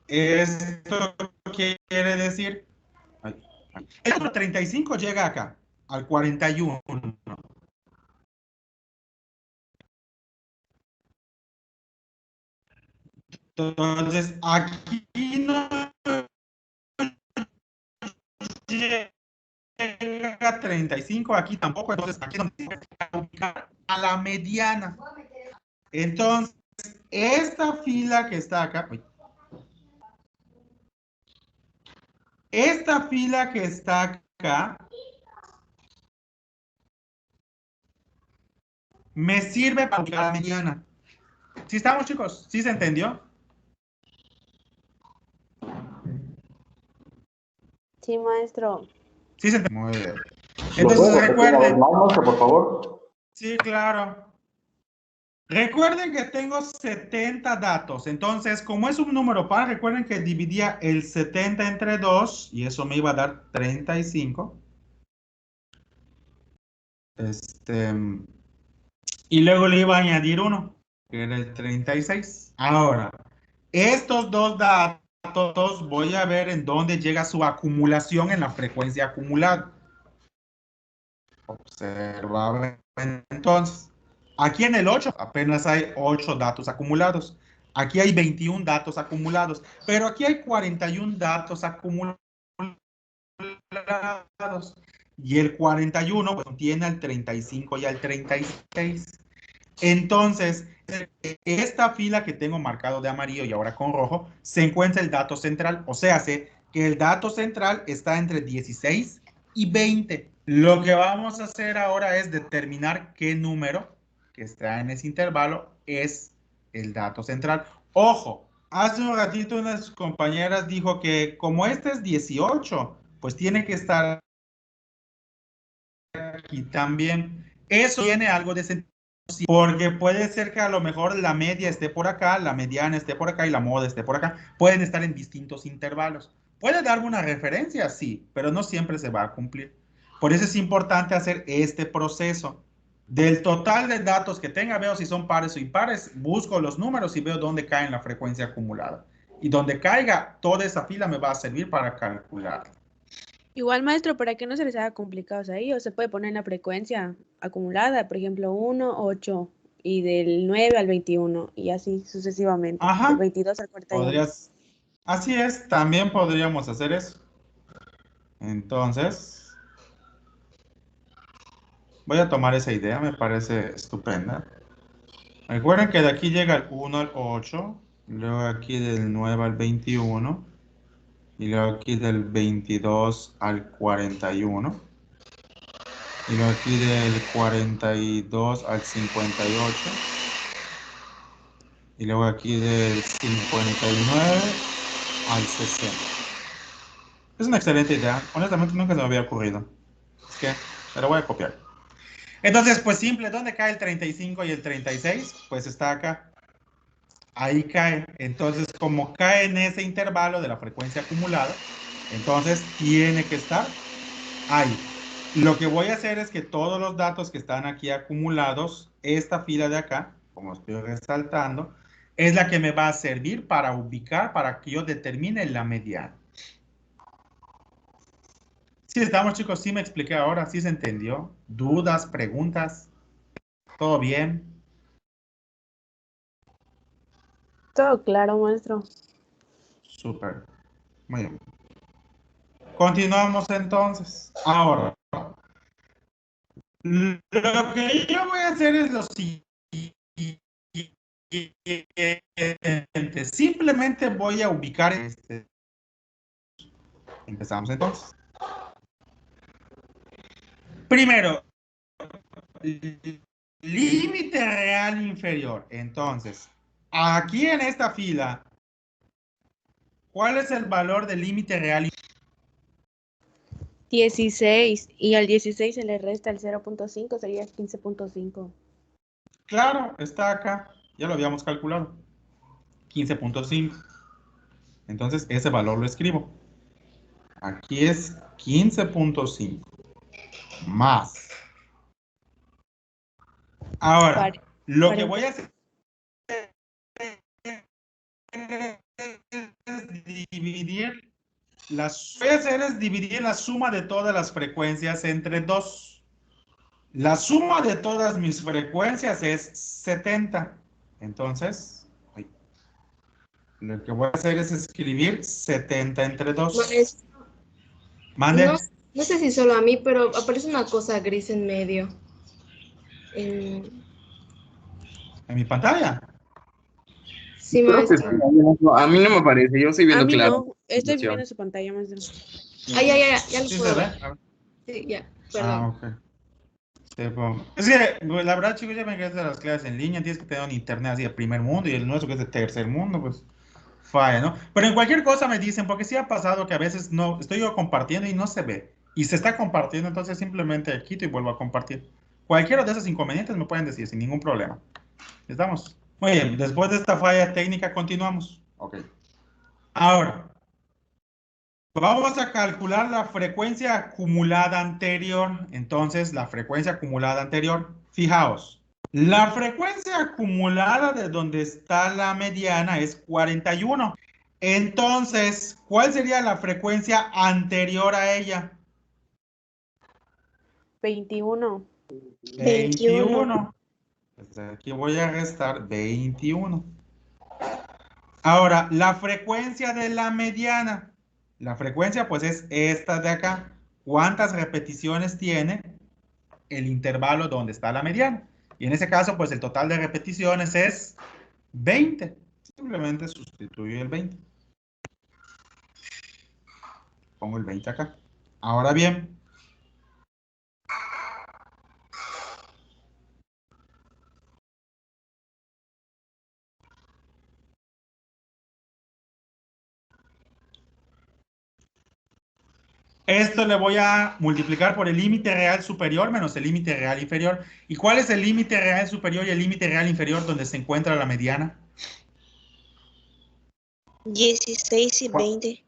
Esto quiere decir, el número 35 llega acá, al 41. Entonces, aquí no llega 35, aquí tampoco, entonces aquí no ubicar a la mediana. Entonces, esta fila que está acá, esta fila que está acá, me sirve para ubicar a la mediana. ¿Sí estamos, chicos? ¿Sí se entendió? Sí, maestro. Sí se entendió. Muy bien. Entonces, recuerden. Por favor. Sí, claro. Recuerden que tengo 70 datos. Entonces, como es un número par, recuerden que dividía el 70 entre 2 y eso me iba a dar 35. Y luego le iba a añadir 1, que era el 36. Ahora, estos dos datos voy a ver en dónde llega su acumulación en la frecuencia acumulada. Observa. Entonces, aquí en el 8 apenas hay 8 datos acumulados. Aquí hay 21 datos acumulados, pero aquí hay 41 datos acumulados. Y el 41 pues, contiene al 35 y al 36. Entonces, esta fila que tengo marcado de amarillo y ahora con rojo, se encuentra el dato central. O sea, que el dato central está entre 16 y 20. Lo que vamos a hacer ahora es determinar qué número que está en ese intervalo es el dato central. Ojo, hace un ratito unas compañeras dijo que como este es 18, pues tiene que estar aquí también. Eso tiene algo de sentido. Porque puede ser que a lo mejor la media esté por acá, la mediana esté por acá y la moda esté por acá. Pueden estar en distintos intervalos. Puede darme una referencia, sí, pero no siempre se va a cumplir. Por eso es importante hacer este proceso. Del total de datos que tenga, veo si son pares o impares, busco los números y veo dónde cae en la frecuencia acumulada. Y donde caiga, toda esa fila me va a servir para calcular. Igual, maestro, para que no se les haga complicados ahí, o se puede poner la frecuencia acumulada, por ejemplo, 1, 8, y del 9 al 21, y así sucesivamente, Ajá. del 22 al 41. Así es, también podríamos hacer eso. Entonces, voy a tomar esa idea, me parece estupenda. Recuerden que de aquí llega el 1 al 8, luego aquí del 9 al 21, y luego aquí del 22 al 41, y luego aquí del 42 al 58, y luego aquí del 59 al 60. Es una excelente idea, honestamente nunca se me había ocurrido. Es que me lo voy a copiar. Entonces, pues simple, ¿dónde cae el 35 y el 36? Pues está acá. Ahí cae. Entonces, como cae en ese intervalo de la frecuencia acumulada, entonces tiene que estar ahí. Lo que voy a hacer es que todos los datos que están aquí acumulados, esta fila de acá, como estoy resaltando, es la que me va a servir para ubicar, para que yo determine la mediana. Sí estamos, chicos, sí me expliqué ahora, sí se entendió. ¿Dudas, preguntas? ¿Todo bien? Todo claro, maestro. Súper. Muy bien. Continuamos entonces. Ahora, lo que yo voy a hacer es lo siguiente. Simplemente voy a ubicar este. Empezamos entonces. Primero, límite real inferior. Entonces, aquí en esta fila, ¿cuál es el valor del límite real? 16 y al 16 se le resta el 0.5, sería 15.5. Claro, está acá. Ya lo habíamos calculado. 15.5. Entonces, ese valor lo escribo. Aquí es 15.5 más. Ahora, lo que voy a hacer es dividir la suma de todas las frecuencias entre 2. La suma de todas mis frecuencias es 70. Entonces, lo que voy a hacer es escribir 70 entre 2. Mande. No sé si solo a mí, pero aparece una cosa gris en medio. En mi pantalla. Sí, Creo que maestro. sí, a mí no me parece, yo estoy A viendo mí claro. no, estoy viendo su pantalla, maestro. Ya lo ¿Sí puedo se ver. ve? A ver. Sí, ya, Ah, perdón. ok. Es que, pues, la verdad, chicos, ya me quedé de las clases en línea. Tienes que tener un internet así de primer mundo y el nuestro que es de tercer mundo, pues falla, ¿no? Pero en cualquier cosa me dicen, porque sí ha pasado que a veces no estoy yo compartiendo y no se ve. Y se está compartiendo, entonces simplemente quito y vuelvo a compartir. Cualquiera de esos inconvenientes me pueden decir sin ningún problema. ¿Estamos? Muy bien, después de esta falla técnica continuamos. Ok. Ahora, vamos a calcular la frecuencia acumulada anterior. Entonces, la frecuencia acumulada anterior, fijaos, la frecuencia acumulada de donde está la mediana es 41. Entonces, ¿cuál sería la frecuencia anterior a ella? 21. 21. Pues aquí voy a restar 21. Ahora, la frecuencia de la mediana. La frecuencia, pues, es esta de acá. ¿Cuántas repeticiones tiene el intervalo donde está la mediana? Y en ese caso, pues, el total de repeticiones es 20. Simplemente sustituyo el 20. Pongo el 20 acá. Ahora bien, esto le voy a multiplicar por el límite real superior menos el límite real inferior. ¿Y cuál es el límite real superior y el límite real inferior donde se encuentra la mediana? 16 y 20.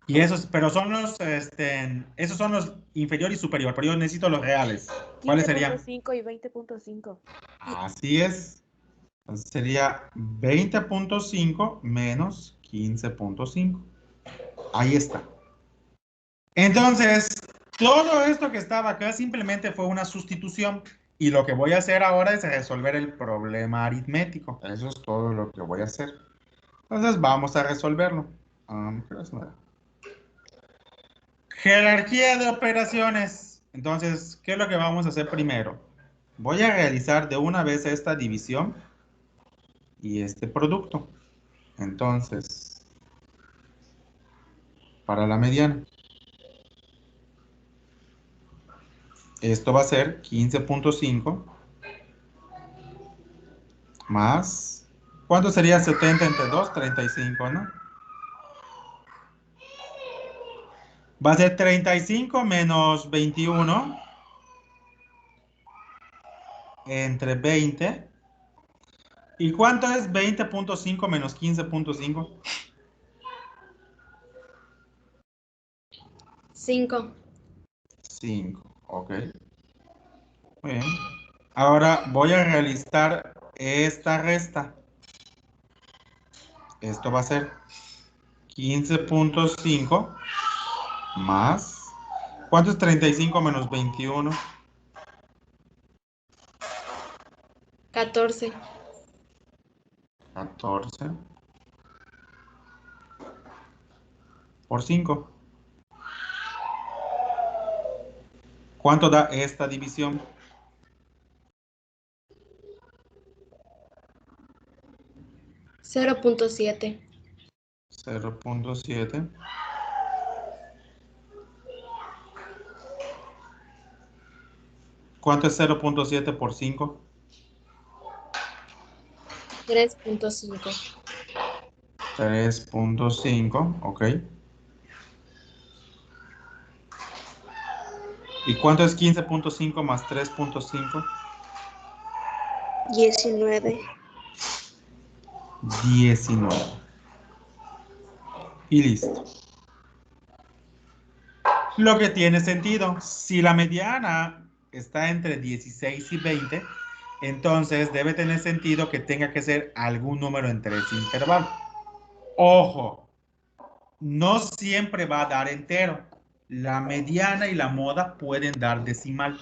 Y esos, pero son los, esos son los inferior y superior, pero yo necesito los reales. ¿Cuáles serían? 15.5 y 20.5. Así es. Entonces sería 20.5 menos 15.5. Ahí está. Entonces, todo esto que estaba acá simplemente fue una sustitución. Y lo que voy a hacer ahora es resolver el problema aritmético. Eso es todo lo que voy a hacer. Entonces, vamos a resolverlo. Jerarquía de operaciones. Entonces, ¿qué es lo que vamos a hacer primero? Voy a realizar de una vez esta división y este producto. Entonces, para la mediana, esto va a ser 15.5 más, ¿cuánto sería 70 entre 2? 35, ¿no? Va a ser 35 menos 21 entre 20. ¿Y cuánto es 20.5 menos 15.5? 5. 5, ok. Muy bien. Ahora voy a realizar esta resta. Esto va a ser 15.5 más. ¿Cuánto es 35 menos 21? 14. 14 por 5. ¿Cuánto da esta división? 0.7. 0.7. ¿Cuánto es 0.7 por 5? 3.5. 3.5, ok. ¿Y cuánto es 15.5 más 3.5? 19. 19. Y listo. Lo que tiene sentido, si la mediana está entre 16 y 20, entonces debe tener sentido que tenga que ser algún número entre ese intervalo. Ojo, no siempre va a dar entero. La mediana y la moda pueden dar decimal.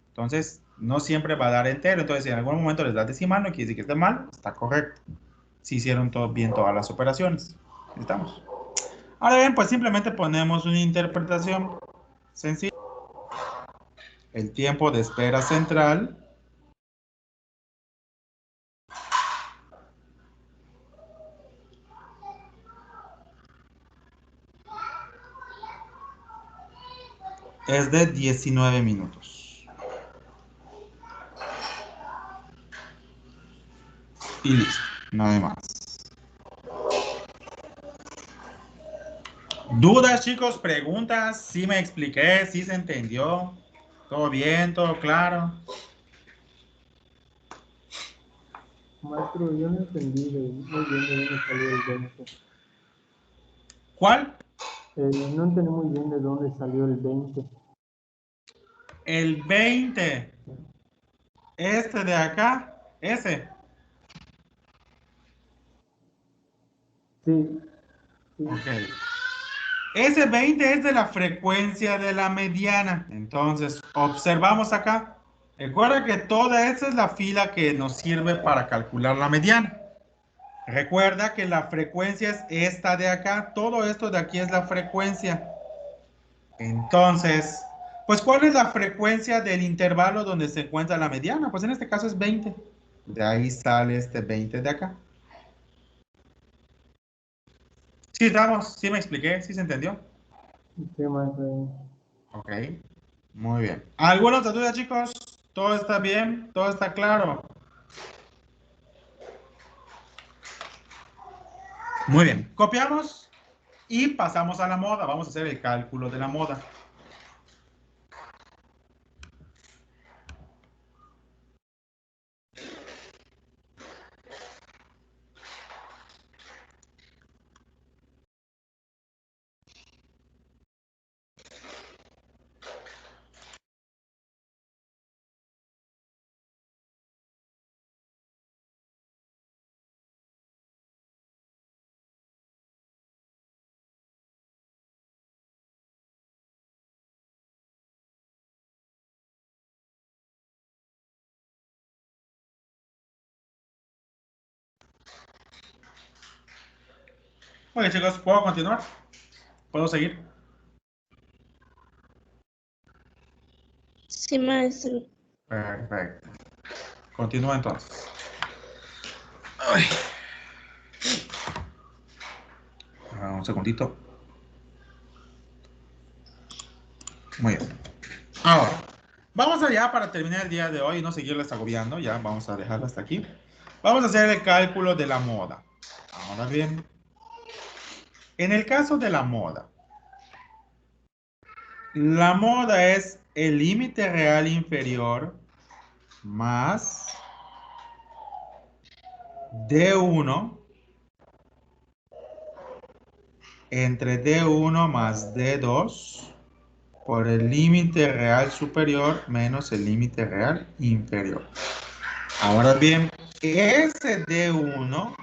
Entonces, no siempre va a dar entero. Entonces, si en algún momento les da decimal, no quiere decir que esté mal, está correcto. Si hicieron todo bien todas las operaciones. ¿Estamos? Ahora bien, pues simplemente ponemos una interpretación sencilla. El tiempo de espera central es de 19 minutos. Y listo, nada más. ¿Dudas, chicos? ¿Preguntas? ¿Sí me expliqué? ¿Sí se entendió? ¿Todo bien? ¿Todo claro? Maestro, yo no entendí muy bien de dónde salió el 20. ¿Cuál? No entendí muy bien de dónde salió el 20. El 20. Este de acá. Ese. Sí, sí. Ok. Ese 20 es de la frecuencia de la mediana. Entonces, observamos acá. Recuerda que toda esa es la fila que nos sirve para calcular la mediana. Recuerda que la frecuencia es esta de acá. Todo esto de aquí es la frecuencia. Entonces, pues, ¿cuál es la frecuencia del intervalo donde se encuentra la mediana? Pues en este caso es 20. De ahí sale este 20 de acá. Sí, estamos. Sí me expliqué. Sí se entendió. Sí, maestro. Ok. Muy bien. ¿Alguna otra duda, chicos? ¿Todo está bien? ¿Todo está claro? Muy bien. Copiamos y pasamos a la moda. Vamos a hacer el cálculo de la moda. Muy bien, chicos. ¿Puedo continuar? ¿Puedo seguir? Sí, maestro. Perfecto. Continúa entonces. Ay. Un segundito. Muy bien. Ahora, vamos allá para terminar el día de hoy y no seguirles agobiando. Ya vamos a dejarlo hasta aquí. Vamos a hacer el cálculo de la moda. Ahora bien, en el caso de la moda es el límite real inferior más D1 entre D1 más D2 por el límite real superior menos el límite real inferior. Ahora bien, ese D1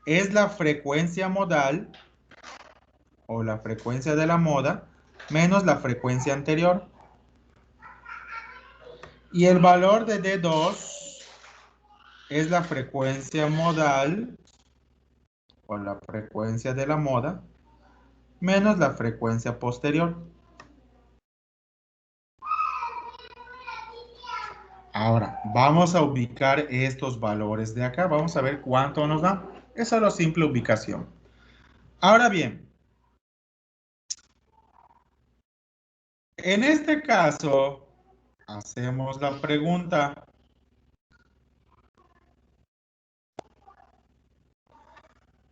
es la frecuencia modal o la frecuencia de la moda menos la frecuencia anterior. Y el valor de D2 es la frecuencia modal o la frecuencia de la moda menos la frecuencia posterior. Ahora, vamos a ubicar estos valores de acá. Vamos a ver cuánto nos da. Es solo simple ubicación. Ahora bien, en este caso, hacemos la pregunta.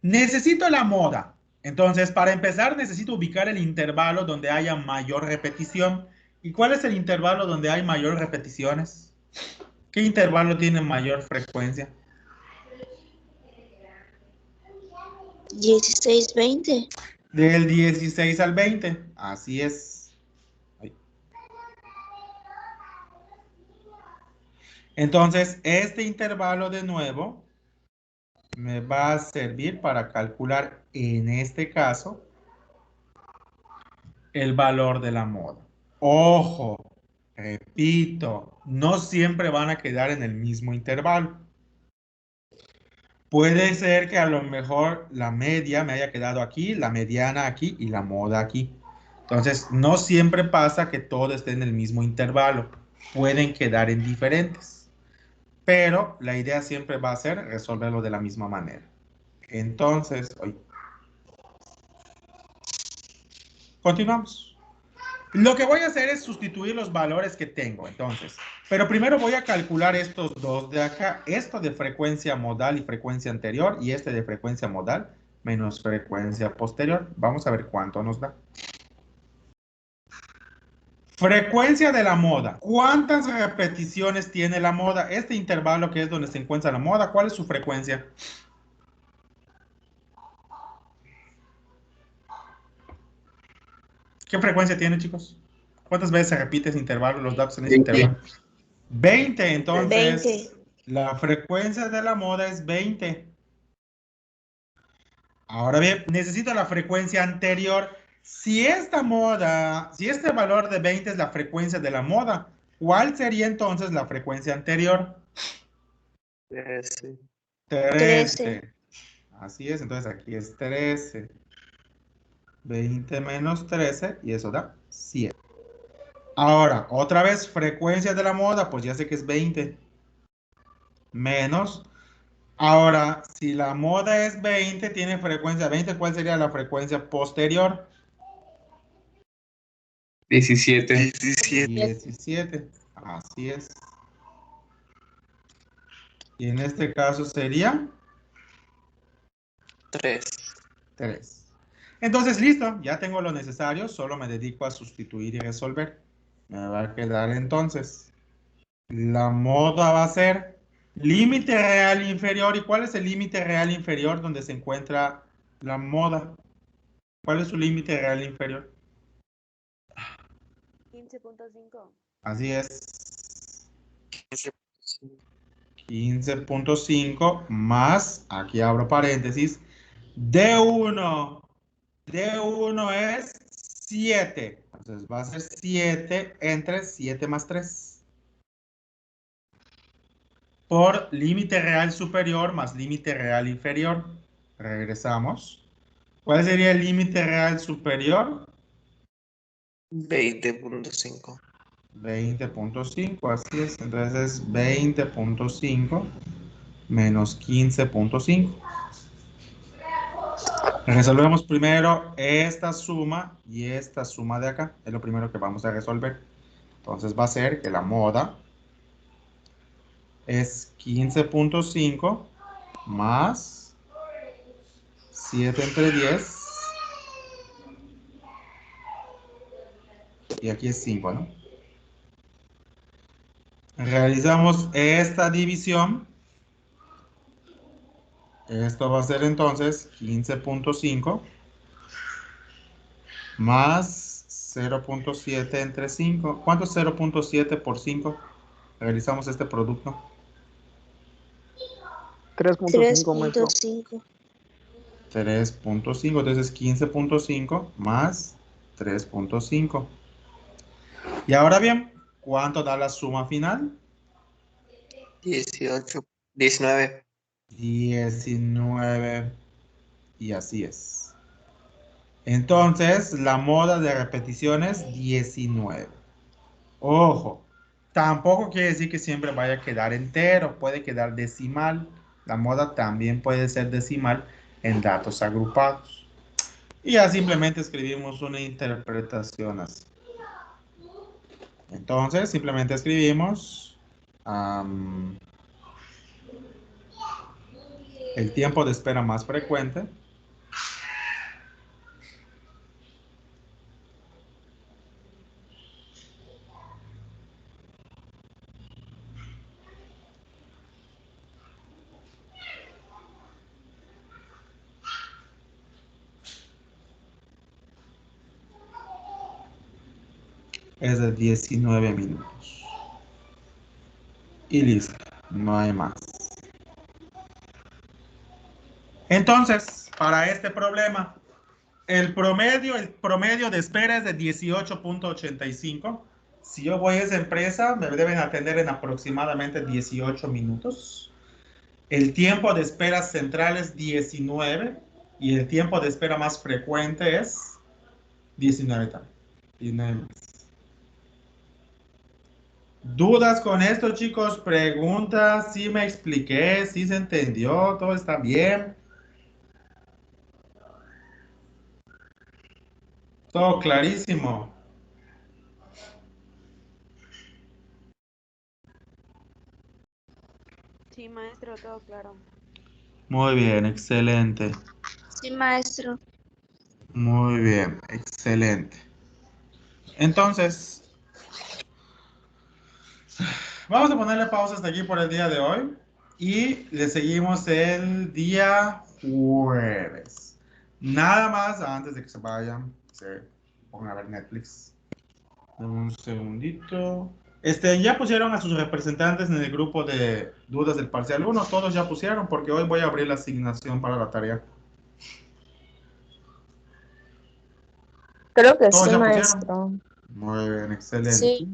Necesito la moda. Entonces, para empezar, necesito ubicar el intervalo donde haya mayor repetición. ¿Y cuál es el intervalo donde hay mayor repeticiones? ¿Qué intervalo tiene mayor frecuencia? 16, 20. Del 16 al 20. Así es. Ay. Entonces, este intervalo de nuevo me va a servir para calcular, en este caso, el valor de la moda. Ojo, repito, no siempre van a quedar en el mismo intervalo. Puede ser que a lo mejor la media me haya quedado aquí, la mediana aquí y la moda aquí. Entonces, no siempre pasa que todo esté en el mismo intervalo. Pueden quedar en diferentes. Pero la idea siempre va a ser resolverlo de la misma manera. Entonces, continuamos. Lo que voy a hacer es sustituir los valores que tengo, entonces. Pero primero voy a calcular estos dos de acá. Esto de frecuencia modal y frecuencia anterior. Y este de frecuencia modal menos frecuencia posterior. Vamos a ver cuánto nos da. Frecuencia de la moda. ¿Cuántas repeticiones tiene la moda? Este intervalo que es donde se encuentra la moda, ¿cuál es su frecuencia? ¿Qué frecuencia tiene, chicos? ¿Cuántas veces se repite ese intervalo, los datos en ese intervalo? 20, entonces 20. la frecuencia de la moda es 20. Ahora bien, necesito la frecuencia anterior. Si esta moda, si este valor de 20 es la frecuencia de la moda, ¿cuál sería entonces la frecuencia anterior? 13. 13. Así es, entonces aquí es 13. 20 menos 13 y eso da 7. Ahora, otra vez, frecuencia de la moda, pues ya sé que es 20. Menos. Ahora, si la moda es 20, tiene frecuencia 20, ¿cuál sería la frecuencia posterior? 17. 17. Así es. Y en este caso sería 3. 3. Entonces, listo, ya tengo lo necesario, solo me dedico a sustituir y resolver. Me va a quedar entonces. La moda va a ser límite real inferior. ¿Y cuál es el límite real inferior donde se encuentra la moda? ¿Cuál es su límite real inferior? 15.5. Así es. 15.5 más, aquí abro paréntesis, D1. D1 es 7. Entonces va a ser 7 entre 7 más 3. Por límite real superior más límite real inferior. Regresamos. ¿Cuál sería el límite real superior? 20.5. 20.5, así es. Entonces es 20.5 menos 15.5. Resolvemos primero esta suma y esta suma de acá. Es lo primero que vamos a resolver. Entonces va a ser que la moda es 15.5 más 7 entre 10. Y aquí es 5, ¿no? Realizamos esta división. Esto va a ser entonces 15.5 más 0.7 entre 5. ¿Cuánto es 0.7 por 5? Realizamos este producto. 3.5, maestro. 3.5. 3.5, entonces 15.5 más 3.5. Y ahora bien, ¿cuánto da la suma final? 18. 19. 19. Y así es. Entonces, la moda de repeticiones, 19. Ojo, tampoco quiere decir que siempre vaya a quedar entero, puede quedar decimal. La moda también puede ser decimal en datos agrupados. Y ya simplemente escribimos una interpretación así. Entonces, simplemente escribimos el tiempo de espera más frecuente es de 19 minutos. Y listo, no hay más. Entonces, para este problema, el promedio de espera es de 18.85. Si yo voy a esa empresa, me deben atender en aproximadamente 18 minutos. El tiempo de espera central es 19 y el tiempo de espera más frecuente es 19 también. 19 más. ¿Dudas con esto, chicos? ¿Preguntas? ¿Sí me expliqué? ¿Sí se entendió? ¿Todo está bien? Todo clarísimo. Sí, maestro, todo claro. Muy bien, excelente. Sí, maestro. Muy bien, excelente. Entonces, vamos a ponerle pausa hasta aquí por el día de hoy y le seguimos el día jueves. Nada más antes de que se vayan, se pongan a ver Netflix. Dame un segundito. Ya pusieron a sus representantes en el grupo de dudas del parcial 1. Todos ya pusieron porque hoy voy a abrir la asignación para la tarea. Creo que ¿Todos sí, ya pusieron? maestro. Muy bien, excelente. Sí,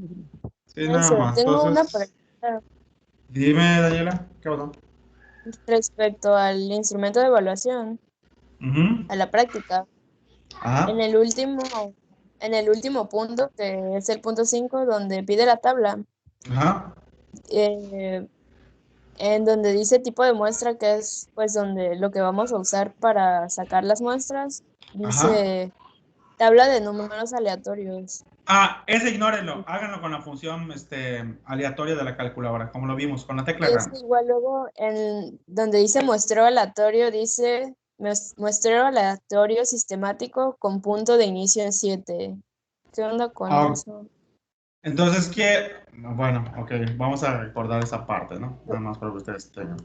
Sí, nada maestro, más. tengo una Entonces, pregunta dime, Daniela, ¿qué pasó? respecto al instrumento de evaluación, Ujú. a la práctica. Ajá, En el último punto, que es el punto 5, donde pide la tabla, ajá, eh, en donde dice tipo de muestra, que es pues donde lo que vamos a usar para sacar las muestras, ajá. dice tabla de números aleatorios. Ese ignórenlo. Háganlo con la función aleatoria de la calculadora, como lo vimos, con la tecla Y es que RAM. igual luego en donde dice muestreo aleatorio, dice muestreo aleatorio sistemático con punto de inicio en 7. ¿Qué onda con Ah, eso? entonces, bueno, ok, vamos a recordar esa parte, ¿no? Nada más para que ustedes tengan.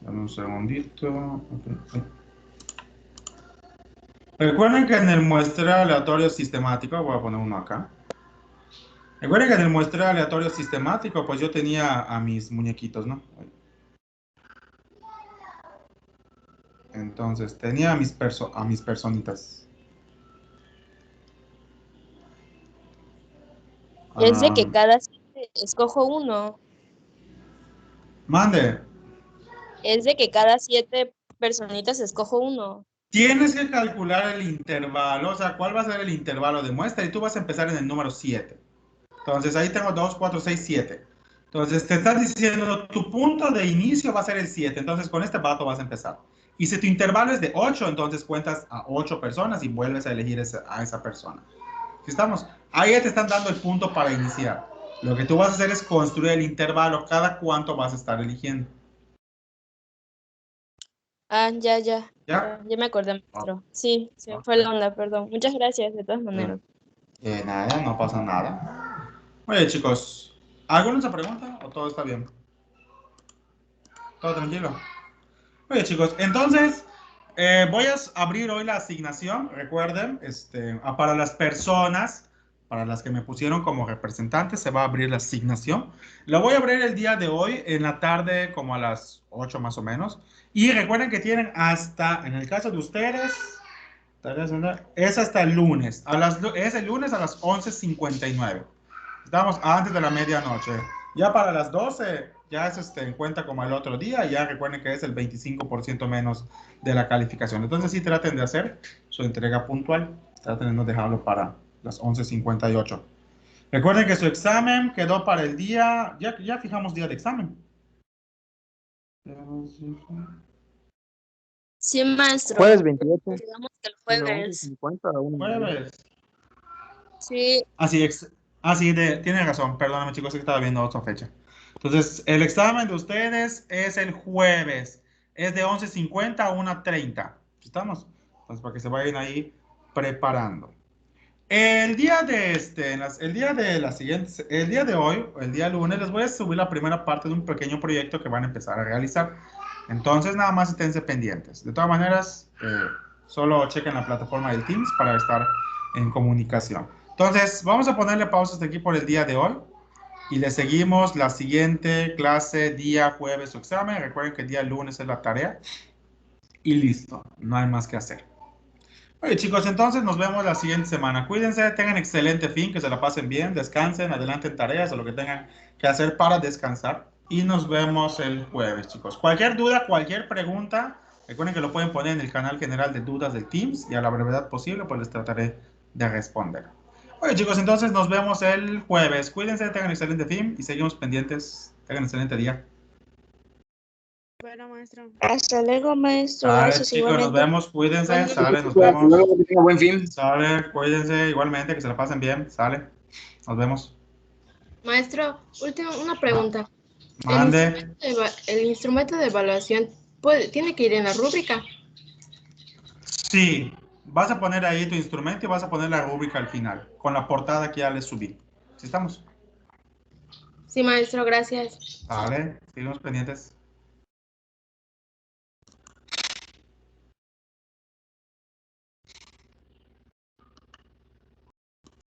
Dame un segundito. Ok. Recuerden que en el muestreo aleatorio sistemático, voy a poner uno acá. Recuerden que en el muestreo aleatorio sistemático, pues yo tenía a mis muñequitos, ¿no? Entonces, tenía a mis personitas. Es de que Ah, cada 7 escojo uno. mande. Es de que cada 7 personitas escojo uno. Tienes que calcular el intervalo, o sea, cuál va a ser el intervalo de muestra y tú vas a empezar en el número 7. Entonces, ahí tengo 2, 4, 6, 7. Entonces, te estás diciendo, tu punto de inicio va a ser el 7. Entonces, con este vato vas a empezar. Y si tu intervalo es de 8, entonces cuentas a 8 personas y vuelves a elegir a esa persona. ¿Sí estamos? Ahí ya te están dando el punto para iniciar. Lo que tú vas a hacer es construir el intervalo, cada cuánto vas a estar eligiendo. Ya ¿Ya? me acordé, Ok. maestro. Sí, se me fue la onda, perdón. Muchas gracias, de todas maneras. Nada, no pasa nada. Oye, chicos, ¿alguna otra pregunta o todo está bien? ¿Todo tranquilo? Oye, chicos, entonces voy a abrir hoy la asignación. Recuerden, para las personas, para las que me pusieron como representantes, se va a abrir la asignación. La voy a abrir el día de hoy, en la tarde, como a las 8 más o menos. Y recuerden que tienen hasta, en el caso de ustedes, es hasta el lunes. Es el lunes a las 11:59. Estamos antes de la medianoche. Ya para las 12 ya es en cuenta como el otro día. Ya recuerden que es el 25% menos de la calificación. Entonces sí traten de hacer su entrega puntual. Traten de no dejarlo para las 11:58. Recuerden que su examen quedó para el día. Ya fijamos día de examen. Sí, maestro. Jueves 28, Digamos que el de jueves. 11:50 a 1:30. Jueves. Sí, Tienen razón. Perdóname, chicos, que estaba viendo otra fecha. Entonces, el examen de ustedes es el jueves. Es de 11:50 a 1:30. ¿Estamos? Entonces, para que se vayan ahí preparando. El día de el día de hoy, el día lunes, les voy a subir la primera parte de un pequeño proyecto que van a empezar a realizar. Entonces, nada más esténse pendientes. De todas maneras, solo chequen la plataforma del Teams para estar en comunicación. Entonces, vamos a ponerle pausa hasta aquí por el día de hoy. Y le seguimos la siguiente clase, día jueves su examen. Recuerden que el día lunes es la tarea. Y listo, no hay más que hacer. Oye, chicos, entonces nos vemos la siguiente semana. Cuídense, tengan excelente fin, que se la pasen bien, descansen, adelanten tareas o lo que tengan que hacer para descansar. Y nos vemos el jueves, chicos. Cualquier duda, cualquier pregunta, recuerden que lo pueden poner en el canal general de dudas del Teams y a la brevedad posible, pues les trataré de responder. Oye, chicos, entonces nos vemos el jueves. Cuídense, tengan excelente fin y seguimos pendientes. Tengan excelente día. Bueno, maestro. Hasta luego, maestro. Sale, Gracias, chicos, nos igualmente. vemos, cuídense, Bueno, sale, nos Hasta luego, vemos. que tengan buen fin. Sale, cuídense igualmente, que se la pasen bien, sale. Nos vemos. Maestro, una pregunta. Mande. El instrumento de evaluación tiene que ir en la rúbrica. Sí, vas a poner ahí tu instrumento y vas a poner la rúbrica al final, con la portada que ya les subí. ¿Sí estamos? Sí, maestro, gracias. Vale, seguimos pendientes.